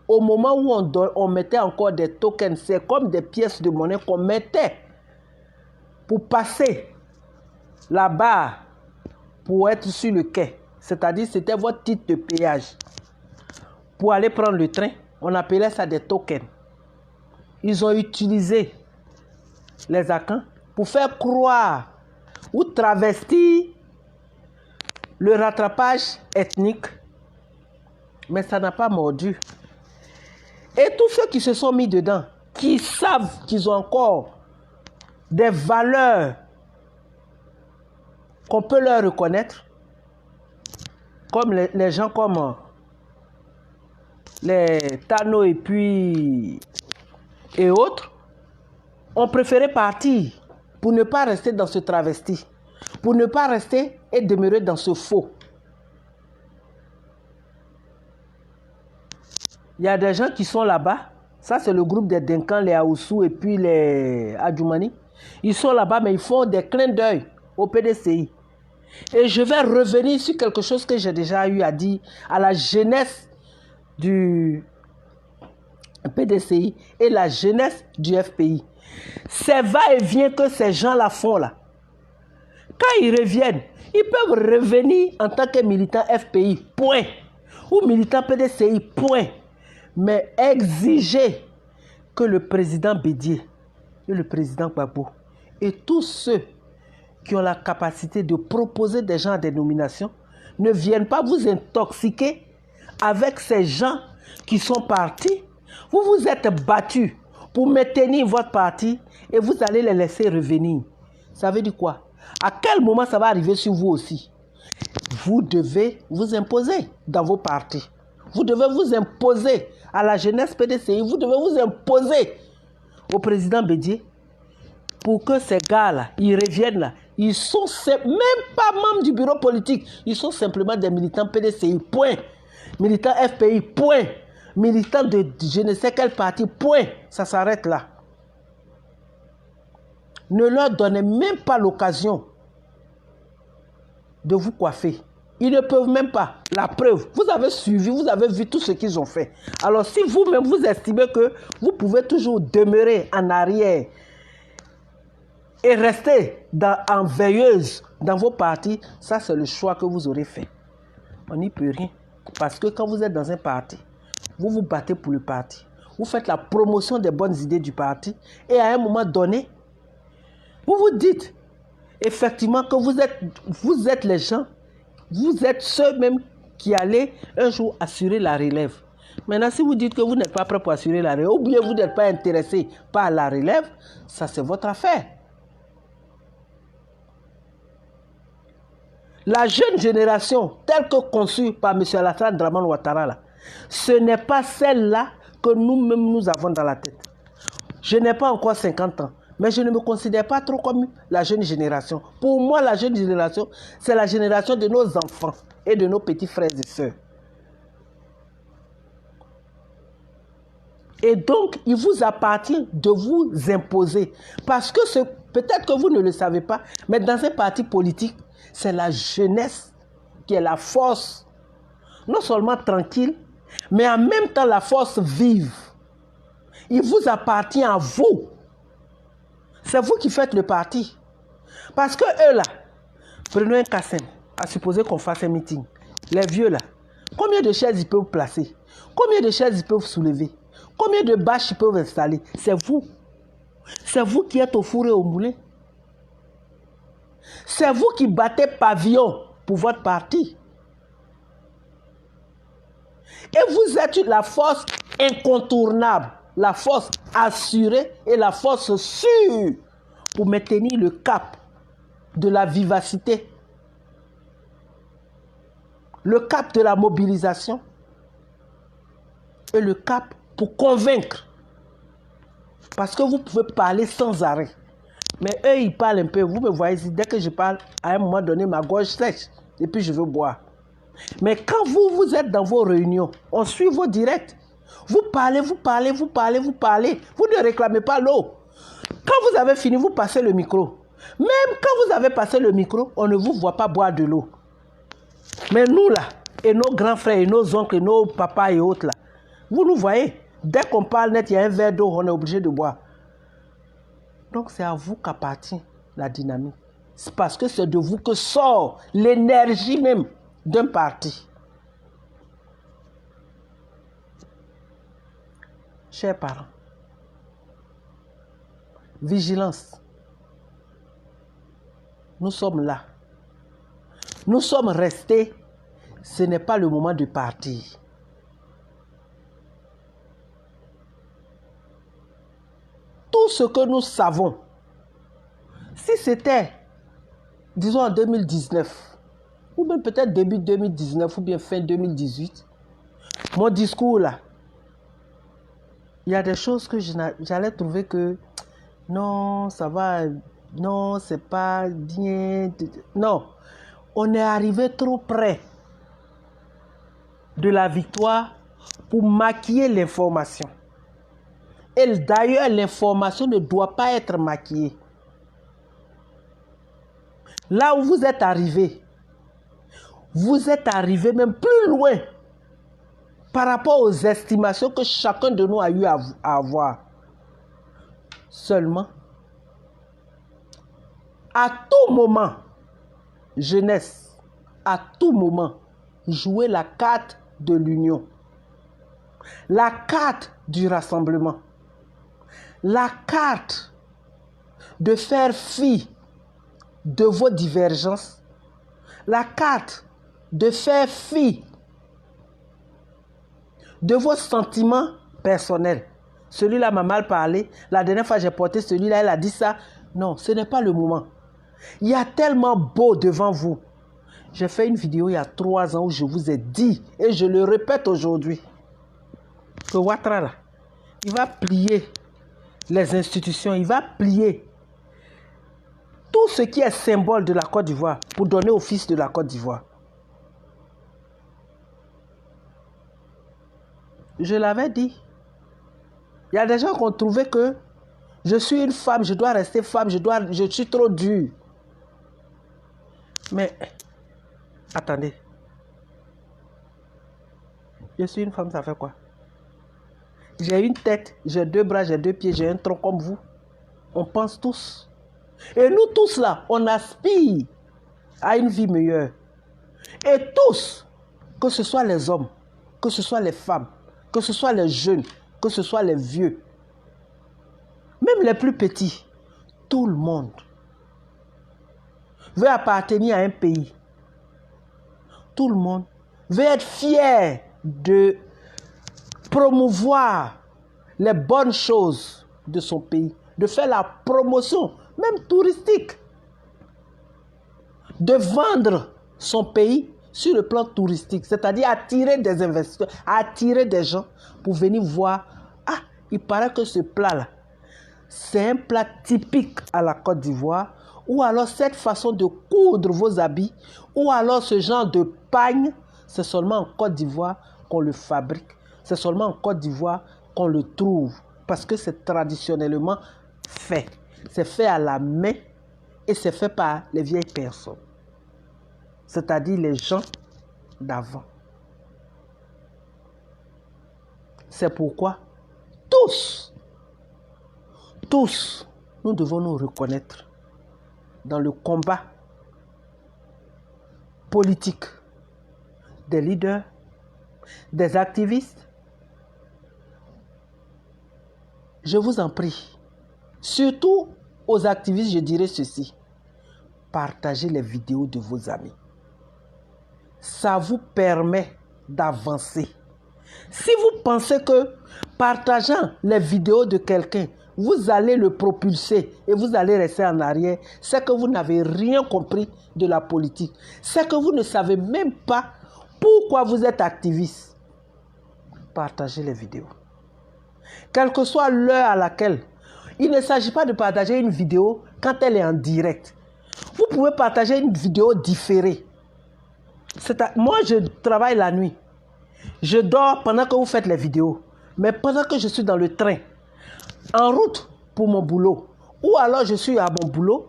au moment où on mettait encore des tokens, c'est comme des pièces de monnaie qu'on mettait pour passer la barre pour être sur le quai. C'est-à-dire c'était votre titre de péage. Pour aller prendre le train, on appelait ça des tokens. Ils ont utilisé les Akans pour faire croire ou travestir le rattrapage ethnique. Mais ça n'a pas mordu. Et tous ceux qui se sont mis dedans, qui savent qu'ils ont encore des valeurs qu'on peut leur reconnaître, comme les gens comme les Tano et autres, ont préféré partir pour ne pas rester dans ce travesti, pour ne pas rester et demeurer dans ce faux. Il y a des gens qui sont là-bas. Ça, c'est le groupe des Denkan, les Aoussou et puis les Adjoumani. Ils sont là-bas, mais ils font des clins d'œil au PDCI. Et je vais revenir sur quelque chose que j'ai déjà eu à dire à la jeunesse du PDCI et la jeunesse du FPI. C'est va-et-vient que ces gens-là font là. Quand ils reviennent, ils peuvent revenir en tant que militants FPI, point. Ou militants PDCI, point. Mais exiger que le président Bédié et le président Gbagbo et tous ceux qui ont la capacité de proposer des gens à des nominations ne viennent pas vous intoxiquer avec ces gens qui sont partis. Vous vous êtes battus pour maintenir votre parti et vous allez les laisser revenir. Ça veut dire quoi? À quel moment ça va arriver sur vous aussi? Vous devez vous imposer dans vos partis. Vous devez vous imposer à la jeunesse PDCI. Vous devez vous imposer au président Bédié pour que ces gars-là, ils reviennent là. Ils sont même pas membres du bureau politique. Ils sont simplement des militants PDCI, point. Militants FPI, point. Militants de je ne sais quel parti, point. Ça s'arrête là. Ne leur donnez même pas l'occasion de vous coiffer. Ils ne peuvent même pas. La preuve, vous avez suivi, vous avez vu tout ce qu'ils ont fait. Alors si vous-même vous estimez que vous pouvez toujours demeurer en arrière et rester en veilleuse dans vos partis, ça c'est le choix que vous aurez fait. On n'y peut rien. Parce que quand vous êtes dans un parti, vous vous battez pour le parti. Vous faites la promotion des bonnes idées du parti. Et à un moment donné, vous vous dites effectivement que vous êtes les gens, vous êtes ceux-mêmes qui allez un jour assurer la relève. Maintenant, si vous dites que vous n'êtes pas prêt pour assurer la relève, ou bien vous n'êtes pas intéressé par la relève, ça c'est votre affaire. La jeune génération, telle que conçue par M. Alassane Dramane Ouattara, là, ce n'est pas celle-là que nous-mêmes nous avons dans la tête. Je n'ai pas encore 50 ans, mais je ne me considère pas trop comme la jeune génération. Pour moi, la jeune génération, c'est la génération de nos enfants et de nos petits frères et sœurs. Et donc, il vous appartient de vous imposer. Parce que peut-être que vous ne le savez pas, mais dans un parti politique, c'est la jeunesse qui est la force, non seulement tranquille, mais en même temps la force vive. Il vous appartient à vous. C'est vous qui faites le parti. Parce que eux là, prenons un Kassem, à supposer qu'on fasse un meeting. Les vieux là, combien de chaises ils peuvent placer? Combien de chaises ils peuvent soulever? Combien de bâches ils peuvent installer? C'est vous C'est vous qui êtes au four et au moulin. C'est vous qui battez pavillon pour votre parti. Et vous êtes la force incontournable, la force assurée et la force sûre pour maintenir le cap de la vivacité, le cap de la mobilisation et le cap pour convaincre. Parce que vous pouvez parler sans arrêt. Mais eux, ils parlent un peu. Vous me voyez ici, dès que je parle, à un moment donné, ma gorge sèche. Et puis, je veux boire. Mais quand vous êtes dans vos réunions, on suit vos directs. Vous parlez, vous parlez, vous parlez, vous parlez. Vous ne réclamez pas l'eau. Quand vous avez fini, vous passez le micro. Même quand vous avez passé le micro, on ne vous voit pas boire de l'eau. Mais nous, là, et nos grands frères, et nos oncles, et nos papas et autres, là, vous nous voyez. Dès qu'on parle net, il y a un verre d'eau, on est obligé de boire. Donc, c'est à vous qu'appartient la dynamique. C'est parce que c'est de vous que sort l'énergie même d'un parti. Chers parents, vigilance. Nous sommes là. Nous sommes restés. Ce n'est pas le moment de partir. Tout ce que nous savons, si c'était, disons en 2019, ou même peut-être début 2019, ou bien fin 2018, mon discours là, il y a des choses que j'allais trouver que non, ça va, non, c'est pas bien. Non, on est arrivé trop près de la victoire pour maquiller l'information. Et d'ailleurs, l'information ne doit pas être maquillée. Là où vous êtes arrivé même plus loin par rapport aux estimations que chacun de nous a eu à avoir. Seulement, à tout moment, jeunesse, à tout moment, jouez la carte de l'union, la carte du rassemblement, la carte de faire fi de vos divergences, la carte de faire fi de vos sentiments personnels. Celui-là m'a mal parlé. La dernière fois, j'ai porté celui-là, elle a dit ça. Non, ce n'est pas le moment. Il y a tellement beau devant vous. J'ai fait une vidéo il y a 3 ans où je vous ai dit, et je le répète aujourd'hui, que Ouattara, là, il va plier les institutions, il va plier tout ce qui est symbole de la Côte d'Ivoire pour donner au fils de la Côte d'Ivoire. Je l'avais dit. Il y a des gens qui ont trouvé que je suis une femme, je dois rester femme, je suis trop dur. Mais, attendez. Je suis une femme, ça fait quoi? J'ai une tête, j'ai 2 bras, j'ai 2 pieds, j'ai un tronc comme vous. On pense tous. Et nous tous là, on aspire à une vie meilleure. Et tous, que ce soit les hommes, que ce soit les femmes, que ce soit les jeunes, que ce soit les vieux, même les plus petits, tout le monde veut appartenir à un pays. Tout le monde veut être fier de promouvoir les bonnes choses de son pays, de faire la promotion, même touristique, de vendre son pays sur le plan touristique, c'est-à-dire attirer des investisseurs, attirer des gens pour venir voir. Ah, il paraît que ce plat-là, c'est un plat typique à la Côte d'Ivoire, ou alors cette façon de coudre vos habits, ou alors ce genre de pagne, c'est seulement en Côte d'Ivoire qu'on le fabrique, c'est seulement en Côte d'Ivoire qu'on le trouve, parce que c'est traditionnellement fait. C'est fait à la main et c'est fait par les vieilles personnes, c'est-à-dire les gens d'avant. C'est pourquoi tous, nous devons nous reconnaître dans le combat politique des leaders, des activistes. Je vous en prie, Surtout aux activistes, je dirais ceci. Partagez les vidéos de vos amis. Ça vous permet d'avancer. Si vous pensez que partageant les vidéos de quelqu'un, vous allez le propulser et vous allez rester en arrière, c'est que vous n'avez rien compris de la politique. C'est que vous ne savez même pas pourquoi vous êtes activiste. Partagez les vidéos. Quelle que soit l'heure à laquelle, il ne s'agit pas de partager une vidéo quand elle est en direct. Vous pouvez partager une vidéo différée. Moi, je travaille la nuit. Je dors pendant que vous faites les vidéos. Mais pendant que je suis dans le train, en route pour mon boulot, ou alors je suis à mon boulot,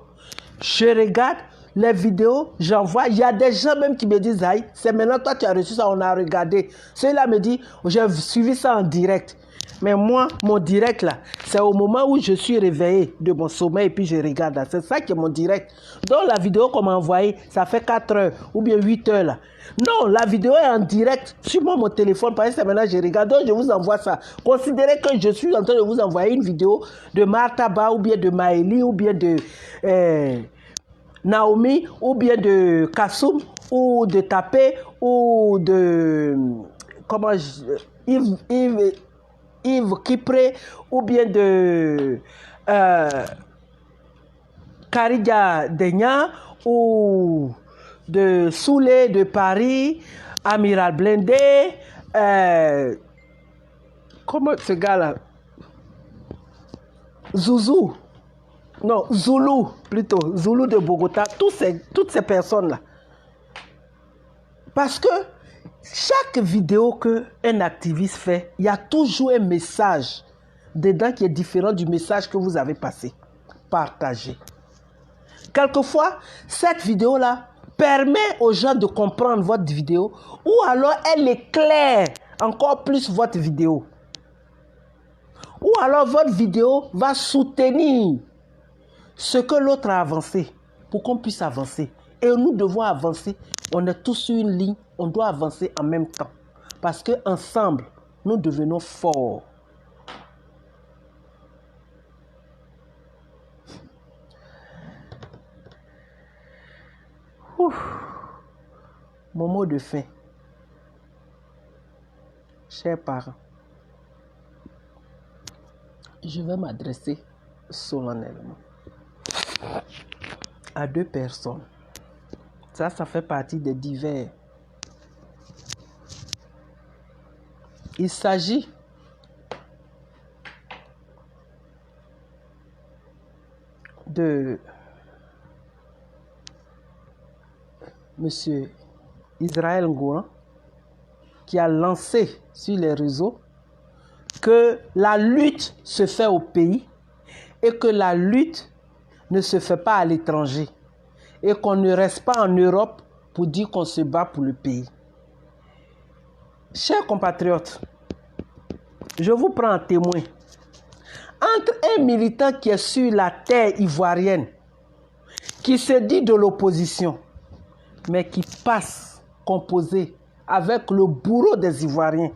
je regarde les vidéos, j'envoie. Il y a des gens même qui me disent, aïe, c'est maintenant toi tu as reçu ça, on a regardé. Celui-là me dit, j'ai suivi ça en direct. Mais moi, mon direct là, c'est au moment où je suis réveillé de mon sommeil et puis je regarde là. C'est ça qui est mon direct. Donc la vidéo qu'on m'a envoyée, ça fait 4 heures ou bien 8 heures là. Non, la vidéo est en direct sur mon téléphone. Parce que c'est maintenant je regarde. Donc je vous envoie ça. Considérez que je suis en train de vous envoyer une vidéo de Martha Ba ou bien de Maëlie ou bien de Naomi ou bien de Kassoum ou de Tapé ou de Yves Kipré ou bien de Karidia Denya ou de Soulé de Paris, Amiral Blindé, comment ce gars-là? Zouzou, non, Zoulou plutôt, Zoulou de Bogota, toutes ces personnes-là. Parce que chaque vidéo qu'un activiste fait, il y a toujours un message dedans qui est différent du message que vous avez passé. Partagez. Quelquefois, cette vidéo-là permet aux gens de comprendre votre vidéo ou alors elle éclaire encore plus votre vidéo. Ou alors votre vidéo va soutenir ce que l'autre a avancé pour qu'on puisse avancer. Et nous devons avancer. On est tous sur une ligne. On doit avancer en même temps. Parce qu'ensemble, nous devenons forts. Mon mot de fin. Chers parents, je vais m'adresser solennellement à 2 personnes. Ça fait partie des divers. Il s'agit de Monsieur Israël Ngouran qui a lancé sur les réseaux que la lutte se fait au pays et que la lutte ne se fait pas à l'étranger et qu'on ne reste pas en Europe pour dire qu'on se bat pour le pays. Chers compatriotes, je vous prends en témoin. Entre un militant qui est sur la terre ivoirienne, qui se dit de l'opposition, mais qui passe composé avec le bourreau des Ivoiriens,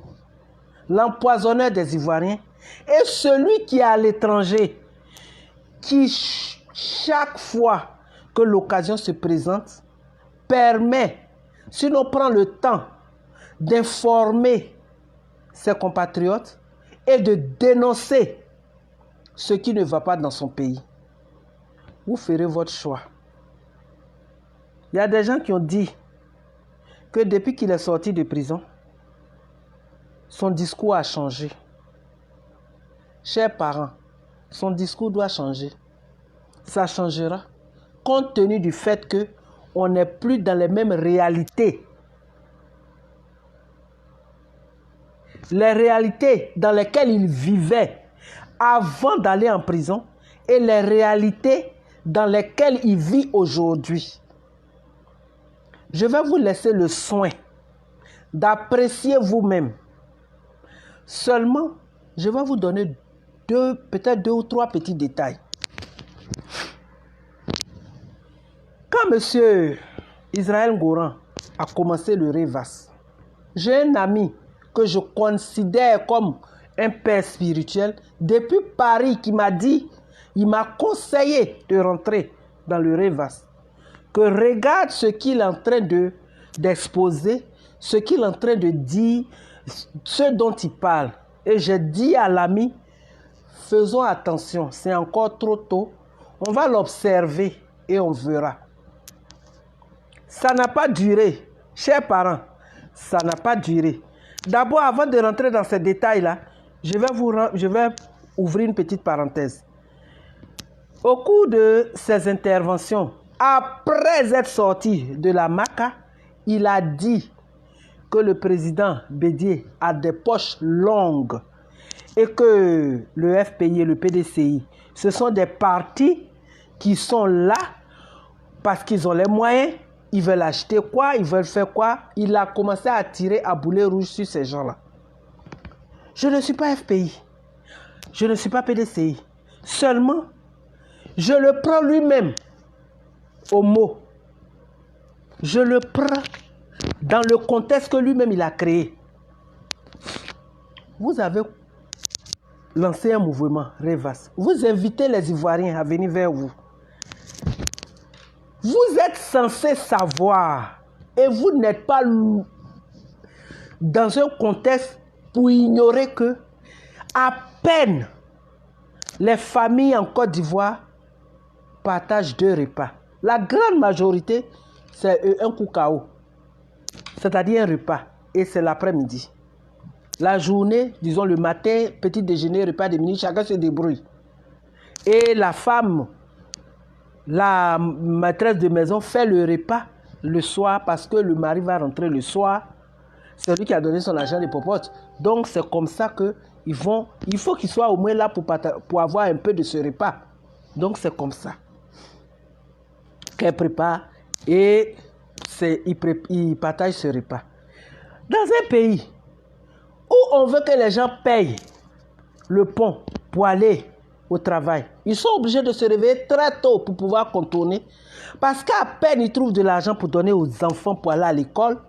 l'empoisonneur des Ivoiriens, et celui qui est à l'étranger, qui chaque fois que l'occasion se présente, permet, sinon prend le temps d'informer ses compatriotes et de dénoncer ce qui ne va pas dans son pays. Vous ferez votre choix. Il y a des gens qui ont dit que depuis qu'il est sorti de prison, son discours a changé. Chers parents, son discours doit changer. Ça changera compte tenu du fait qu'on n'est plus dans les mêmes réalités. Les réalités dans lesquelles il vivait avant d'aller en prison et les réalités dans lesquelles il vit aujourd'hui. Je vais vous laisser le soin d'apprécier vous-même. Seulement, je vais vous donner peut-être 2 ou 3 petits détails. Quand M. Israël Ngouran a commencé le Révas, j'ai un ami que je considère comme un père spirituel depuis Paris qui m'a dit il m'a conseillé de rentrer dans le Revas. Que regarde ce qu'il est en train d'exposer, ce qu'il est en train de dire, ce dont il parle. Et j'ai dit à l'ami, faisons attention, c'est encore trop tôt. On va l'observer et on verra. Ça n'a pas duré, chers parents, ça n'a pas duré. D'abord, avant de rentrer dans ces détails-là, je vais ouvrir une petite parenthèse. Au cours de ses interventions, après être sorti de la Maca, il a dit que le président Bédié a des poches longues et que le FPI et le PDCI, ce sont des partis qui sont là parce qu'ils ont les moyens, ils veulent acheter quoi, ils veulent faire quoi. Il a commencé à tirer à boulet rouge sur ces gens-là. Je ne suis pas FPI, je ne suis pas PDCI. Seulement, je le prends lui-même au mot. Je le prends dans le contexte que lui-même il a créé. Vous avez lancé un mouvement, Revas. Vous invitez les Ivoiriens à venir vers vous. Vous êtes censé savoir et vous n'êtes pas dans un contexte pour ignorer que à peine les familles en Côte d'Ivoire partagent 2 repas. La grande majorité, c'est un coup KO. C'est-à-dire un repas. Et c'est l'après-midi. La journée, disons le matin, petit déjeuner, repas de midi, chacun se débrouille. Et la femme, la maîtresse de maison, fait le repas le soir parce que le mari va rentrer le soir. C'est lui qui a donné son argent de popote. Donc c'est comme ça qu'il faut qu'il soit au moins là pour avoir un peu de ce repas. Donc c'est comme ça qu'elle prépare et il partage ce repas. Dans un pays où on veut que les gens payent le pont pour aller au travail, ils sont obligés de se réveiller très tôt pour pouvoir contourner. Parce qu'à peine ils trouvent de l'argent pour donner aux enfants pour aller à l'école,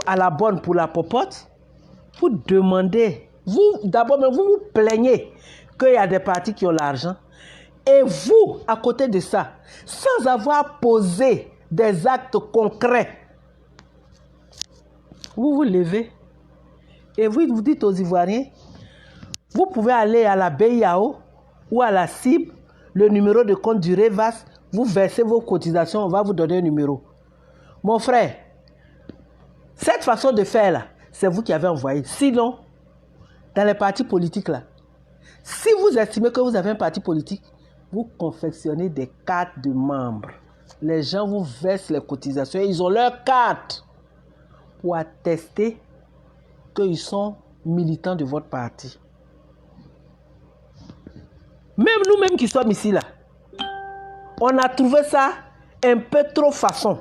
à la bonne pour la popote, vous demandez, d'abord vous vous plaignez qu'il y a des partis qui ont l'argent. Et vous, à côté de ça, sans avoir posé des actes concrets, vous vous levez et vous dites aux Ivoiriens, vous pouvez aller à la BIAO ou à la CIB, le numéro de compte du Revas, vous versez vos cotisations, on va vous donner un numéro. Mon frère, cette façon de faire là, c'est vous qui avez envoyé. Sinon, dans les partis politiques là, si vous estimez que vous avez un parti politique, vous confectionnez des cartes de membres. Les gens vous versent les cotisations. Ils ont leur carte pour attester qu'ils sont militants de votre parti. Même nous-mêmes qui sommes ici là, on a trouvé ça un peu trop façon.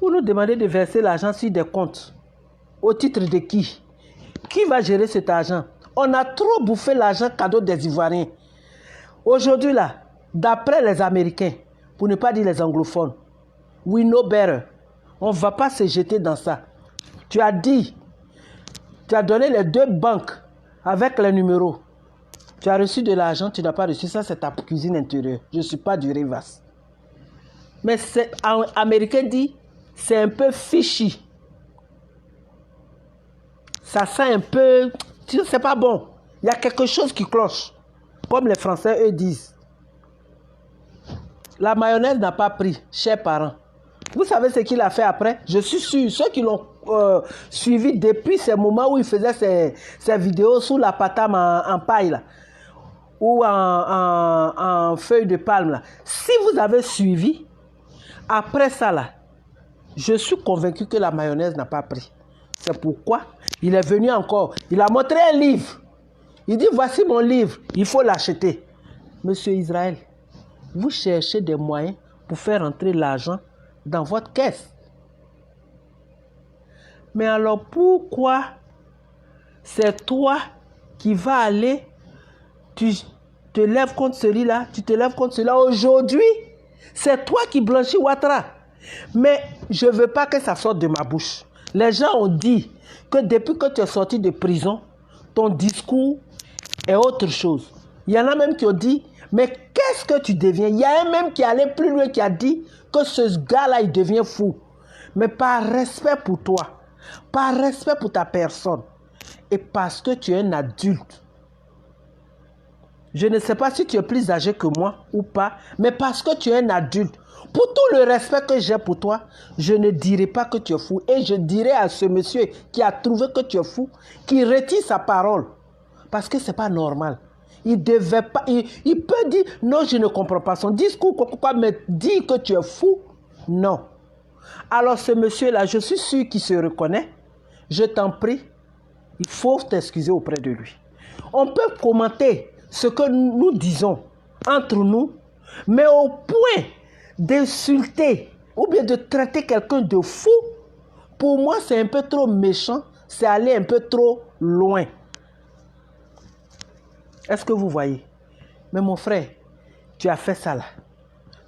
Vous nous demandez de verser l'argent sur des comptes. Au titre de qui? Qui va gérer cet argent? On a trop bouffé l'argent cadeau des Ivoiriens. Aujourd'hui là, d'après les Américains, pour ne pas dire les anglophones, we know better. On ne va pas se jeter dans ça. Tu as donné les 2 banques avec les numéros. Tu as reçu de l'argent, tu n'as pas reçu. Ça, c'est ta cuisine intérieure. Je ne suis pas du Revas. Mais Américain dit, c'est un peu fishy. Ça sent un peu... C'est pas bon. Il y a quelque chose qui cloche. Comme les Français, eux, disent. La mayonnaise n'a pas pris, chers parents. Vous savez ce qu'il a fait après? Je suis sûr, ceux qui l'ont suivi depuis ces moments où il faisait ses vidéos sous la patame en paille, là, ou en feuille de palme, là. Si vous avez suivi, après ça, là, je suis convaincu que la mayonnaise n'a pas pris. C'est pourquoi il est venu encore. Il a montré un livre. Il dit, voici mon livre, il faut l'acheter. Monsieur Israël, vous cherchez des moyens pour faire entrer l'argent dans votre caisse. Mais alors pourquoi c'est toi qui vas aller, tu te lèves contre celui-là, tu te lèves contre celui-là aujourd'hui? C'est toi qui blanchis Ouattara. Mais je ne veux pas que ça sorte de ma bouche. Les gens ont dit que depuis que tu es sorti de prison, ton discours est autre chose. Il y en a même qui ont dit, mais qu'est-ce que tu deviens? Il y a un même qui allait plus loin, qui a dit que ce gars-là, il devient fou. Mais par respect pour toi, par respect pour ta personne, et parce que tu es un adulte, je ne sais pas si tu es plus âgé que moi ou pas, mais parce que tu es un adulte, pour tout le respect que j'ai pour toi, je ne dirai pas que tu es fou. Et je dirai à ce monsieur qui a trouvé que tu es fou, qu'il retire sa parole. Parce que ce n'est pas normal. Il devait pas, il peut dire, non, je ne comprends pas son discours, mais dire que tu es fou, non. Alors ce monsieur-là, je suis sûr qu'il se reconnaît. Je t'en prie, il faut t'excuser auprès de lui. On peut commenter ce que nous disons entre nous, mais au point d'insulter ou bien de traiter quelqu'un de fou, pour moi, c'est un peu trop méchant, c'est aller un peu trop loin. Est-ce que vous voyez? Mais mon frère, tu as fait ça là.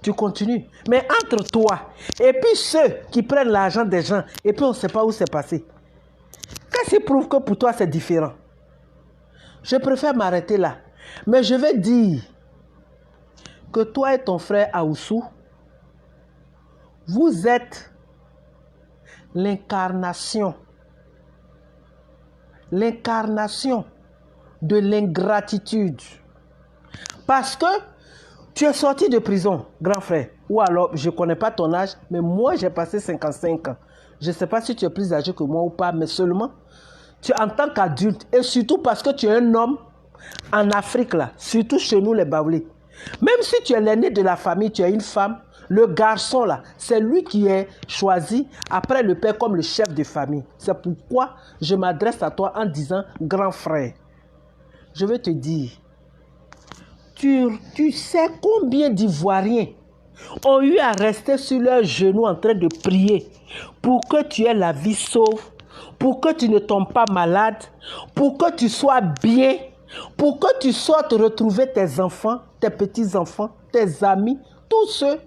Tu continues. Mais entre toi et puis ceux qui prennent l'argent des gens et puis on ne sait pas où c'est passé. Qu'est-ce qui prouve que pour toi c'est différent? Je préfère m'arrêter là. Mais je vais dire que toi et ton frère Aoussou, vous êtes l'incarnation de l'ingratitude. Parce que tu es sorti de prison, grand frère. Ou alors, je ne connais pas ton âge, mais moi, j'ai passé 55 ans. Je ne sais pas si tu es plus âgé que moi ou pas, mais seulement, tu en tant qu'adulte, et surtout parce que tu es un homme en Afrique, là, surtout chez nous, les Baoulés. Même si tu es l'aîné de la famille, tu es une femme, le garçon, là, c'est lui qui est choisi après le père comme le chef de famille. C'est pourquoi je m'adresse à toi en disant, grand frère, je veux te dire, tu sais combien d'Ivoiriens ont eu à rester sur leurs genoux en train de prier pour que tu aies la vie sauve, pour que tu ne tombes pas malade, pour que tu sois bien, pour que tu sortes retrouver tes enfants, tes petits-enfants, tes amis, tous ceux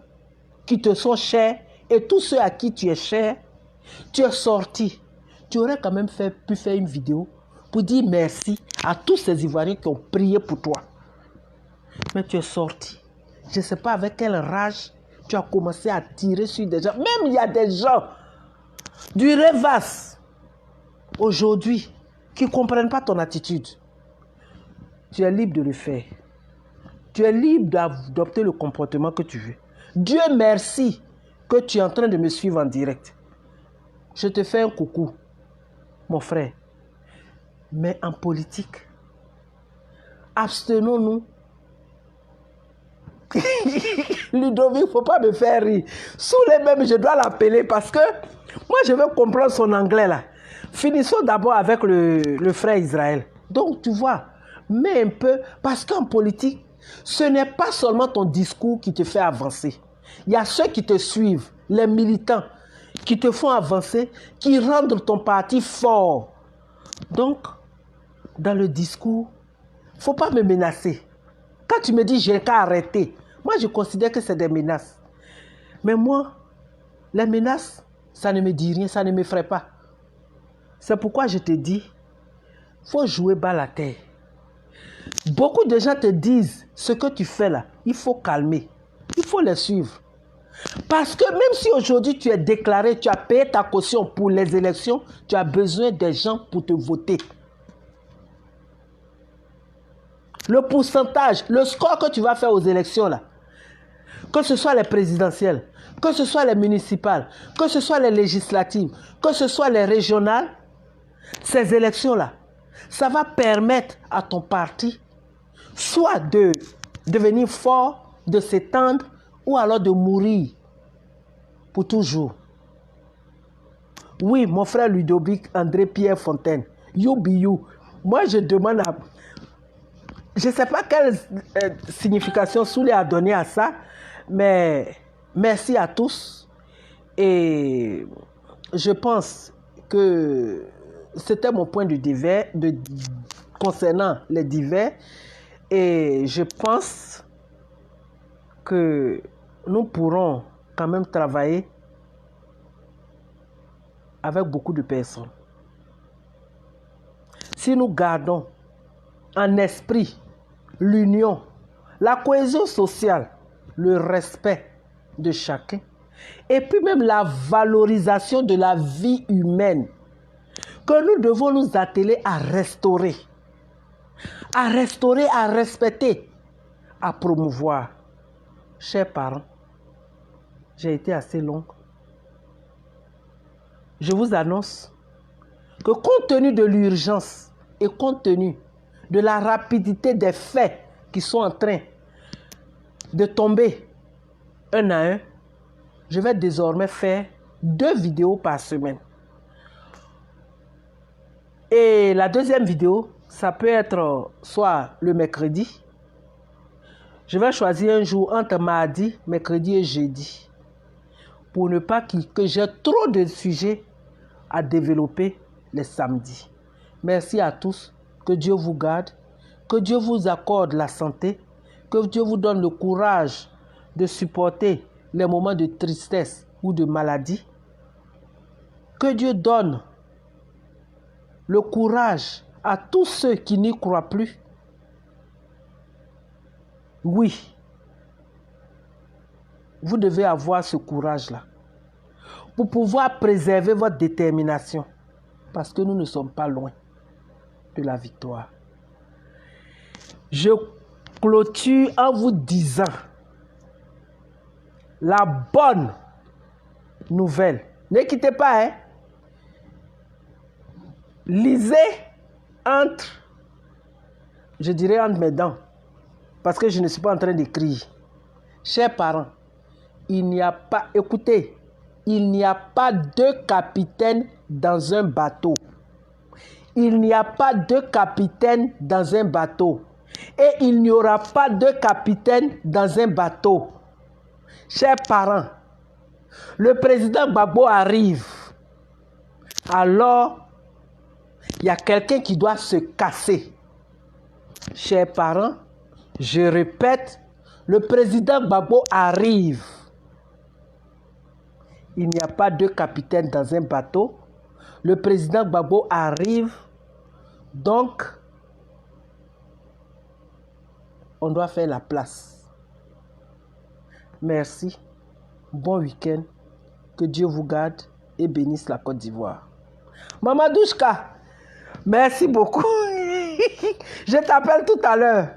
qui te sont chers et tous ceux à qui tu es cher. Tu es sorti. Tu aurais quand même pu faire une vidéo pour dire merci à tous ces Ivoiriens qui ont prié pour toi. Mais tu es sorti. Je ne sais pas avec quelle rage tu as commencé à tirer sur des gens. Même il y a des gens du Revas aujourd'hui qui ne comprennent pas ton attitude. Tu es libre de le faire. Tu es libre d'adopter le comportement que tu veux. Dieu merci que tu es en train de me suivre en direct. Je te fais un coucou, mon frère. Mais en politique, abstenons-nous. Ludovic, il ne faut pas me faire rire. Sous les mêmes, je dois l'appeler parce que moi, je veux comprendre son anglais là. Finissons d'abord avec le frère Israël. Donc, tu vois, mets un peu, parce qu'en politique, ce n'est pas seulement ton discours qui te fait avancer. Il y a ceux qui te suivent, les militants, qui te font avancer, qui rendent ton parti fort. Donc, dans le discours, il ne faut pas me menacer. Quand tu me dis j'ai qu'à arrêter, moi je considère que c'est des menaces. Mais moi, les menaces, ça ne me dit rien, ça ne m'effraie pas. C'est pourquoi je te dis, il faut jouer bas la terre. Beaucoup de gens te disent ce que tu fais là, il faut calmer. Il faut les suivre. Parce que même si aujourd'hui tu es déclaré, tu as payé ta caution pour les élections, tu as besoin des gens pour te voter. Le pourcentage, le score que tu vas faire aux élections là, que ce soit les présidentielles, que ce soit les municipales, que ce soit les législatives, que ce soit les régionales, ces élections-là, ça va permettre à ton parti soit de devenir fort, de s'étendre, ou alors de mourir pour toujours. Oui, mon frère Ludovic André Pierre Fontaine, you be you. Moi, je demande à... Je ne sais pas quelle signification Soulé a donné à ça, mais merci à tous. Et je pense que c'était mon point de divers concernant les divers. Et je pense que nous pourrons quand même travailler avec beaucoup de personnes. Si nous gardons en esprit l'union, la cohésion sociale, le respect de chacun, et puis même la valorisation de la vie humaine, que nous devons nous atteler à restaurer, à respecter, à promouvoir. Chers parents, j'ai été assez longue. Je vous annonce que compte tenu de l'urgence et compte tenu de la rapidité des faits qui sont en train de tomber un à un, je vais désormais faire 2 vidéos par semaine. Et la deuxième vidéo, ça peut être soit le mercredi. Je vais choisir un jour entre mardi, mercredi et jeudi pour ne pas que j'ai trop de sujets à développer les samedis. Merci à tous. Que Dieu vous garde. Que Dieu vous accorde la santé. Que Dieu vous donne le courage de supporter les moments de tristesse ou de maladie. Que Dieu donne le courage à tous ceux qui n'y croient plus. Oui, vous devez avoir ce courage-là pour pouvoir préserver votre détermination parce que nous ne sommes pas loin de la victoire. Je clôture en vous disant la bonne nouvelle. Ne quittez pas, hein. Lisez entre mes dents, parce que je ne suis pas en train d'écrire. Chers parents, il n'y a pas, écoutez, il n'y a pas 2 capitaines dans un bateau. Il n'y a pas 2 capitaines dans un bateau. Et il n'y aura pas 2 capitaines dans un bateau. Chers parents, le président Gbagbo arrive. Alors, il y a quelqu'un qui doit se casser. Chers parents, je répète, le président Gbagbo arrive. Il n'y a pas 2 capitaines dans un bateau. Le président Gbagbo arrive. Donc, on doit faire la place. Merci. Bon week-end. Que Dieu vous garde et bénisse la Côte d'Ivoire. Maman Douchka, merci beaucoup. Je t'appelle tout à l'heure.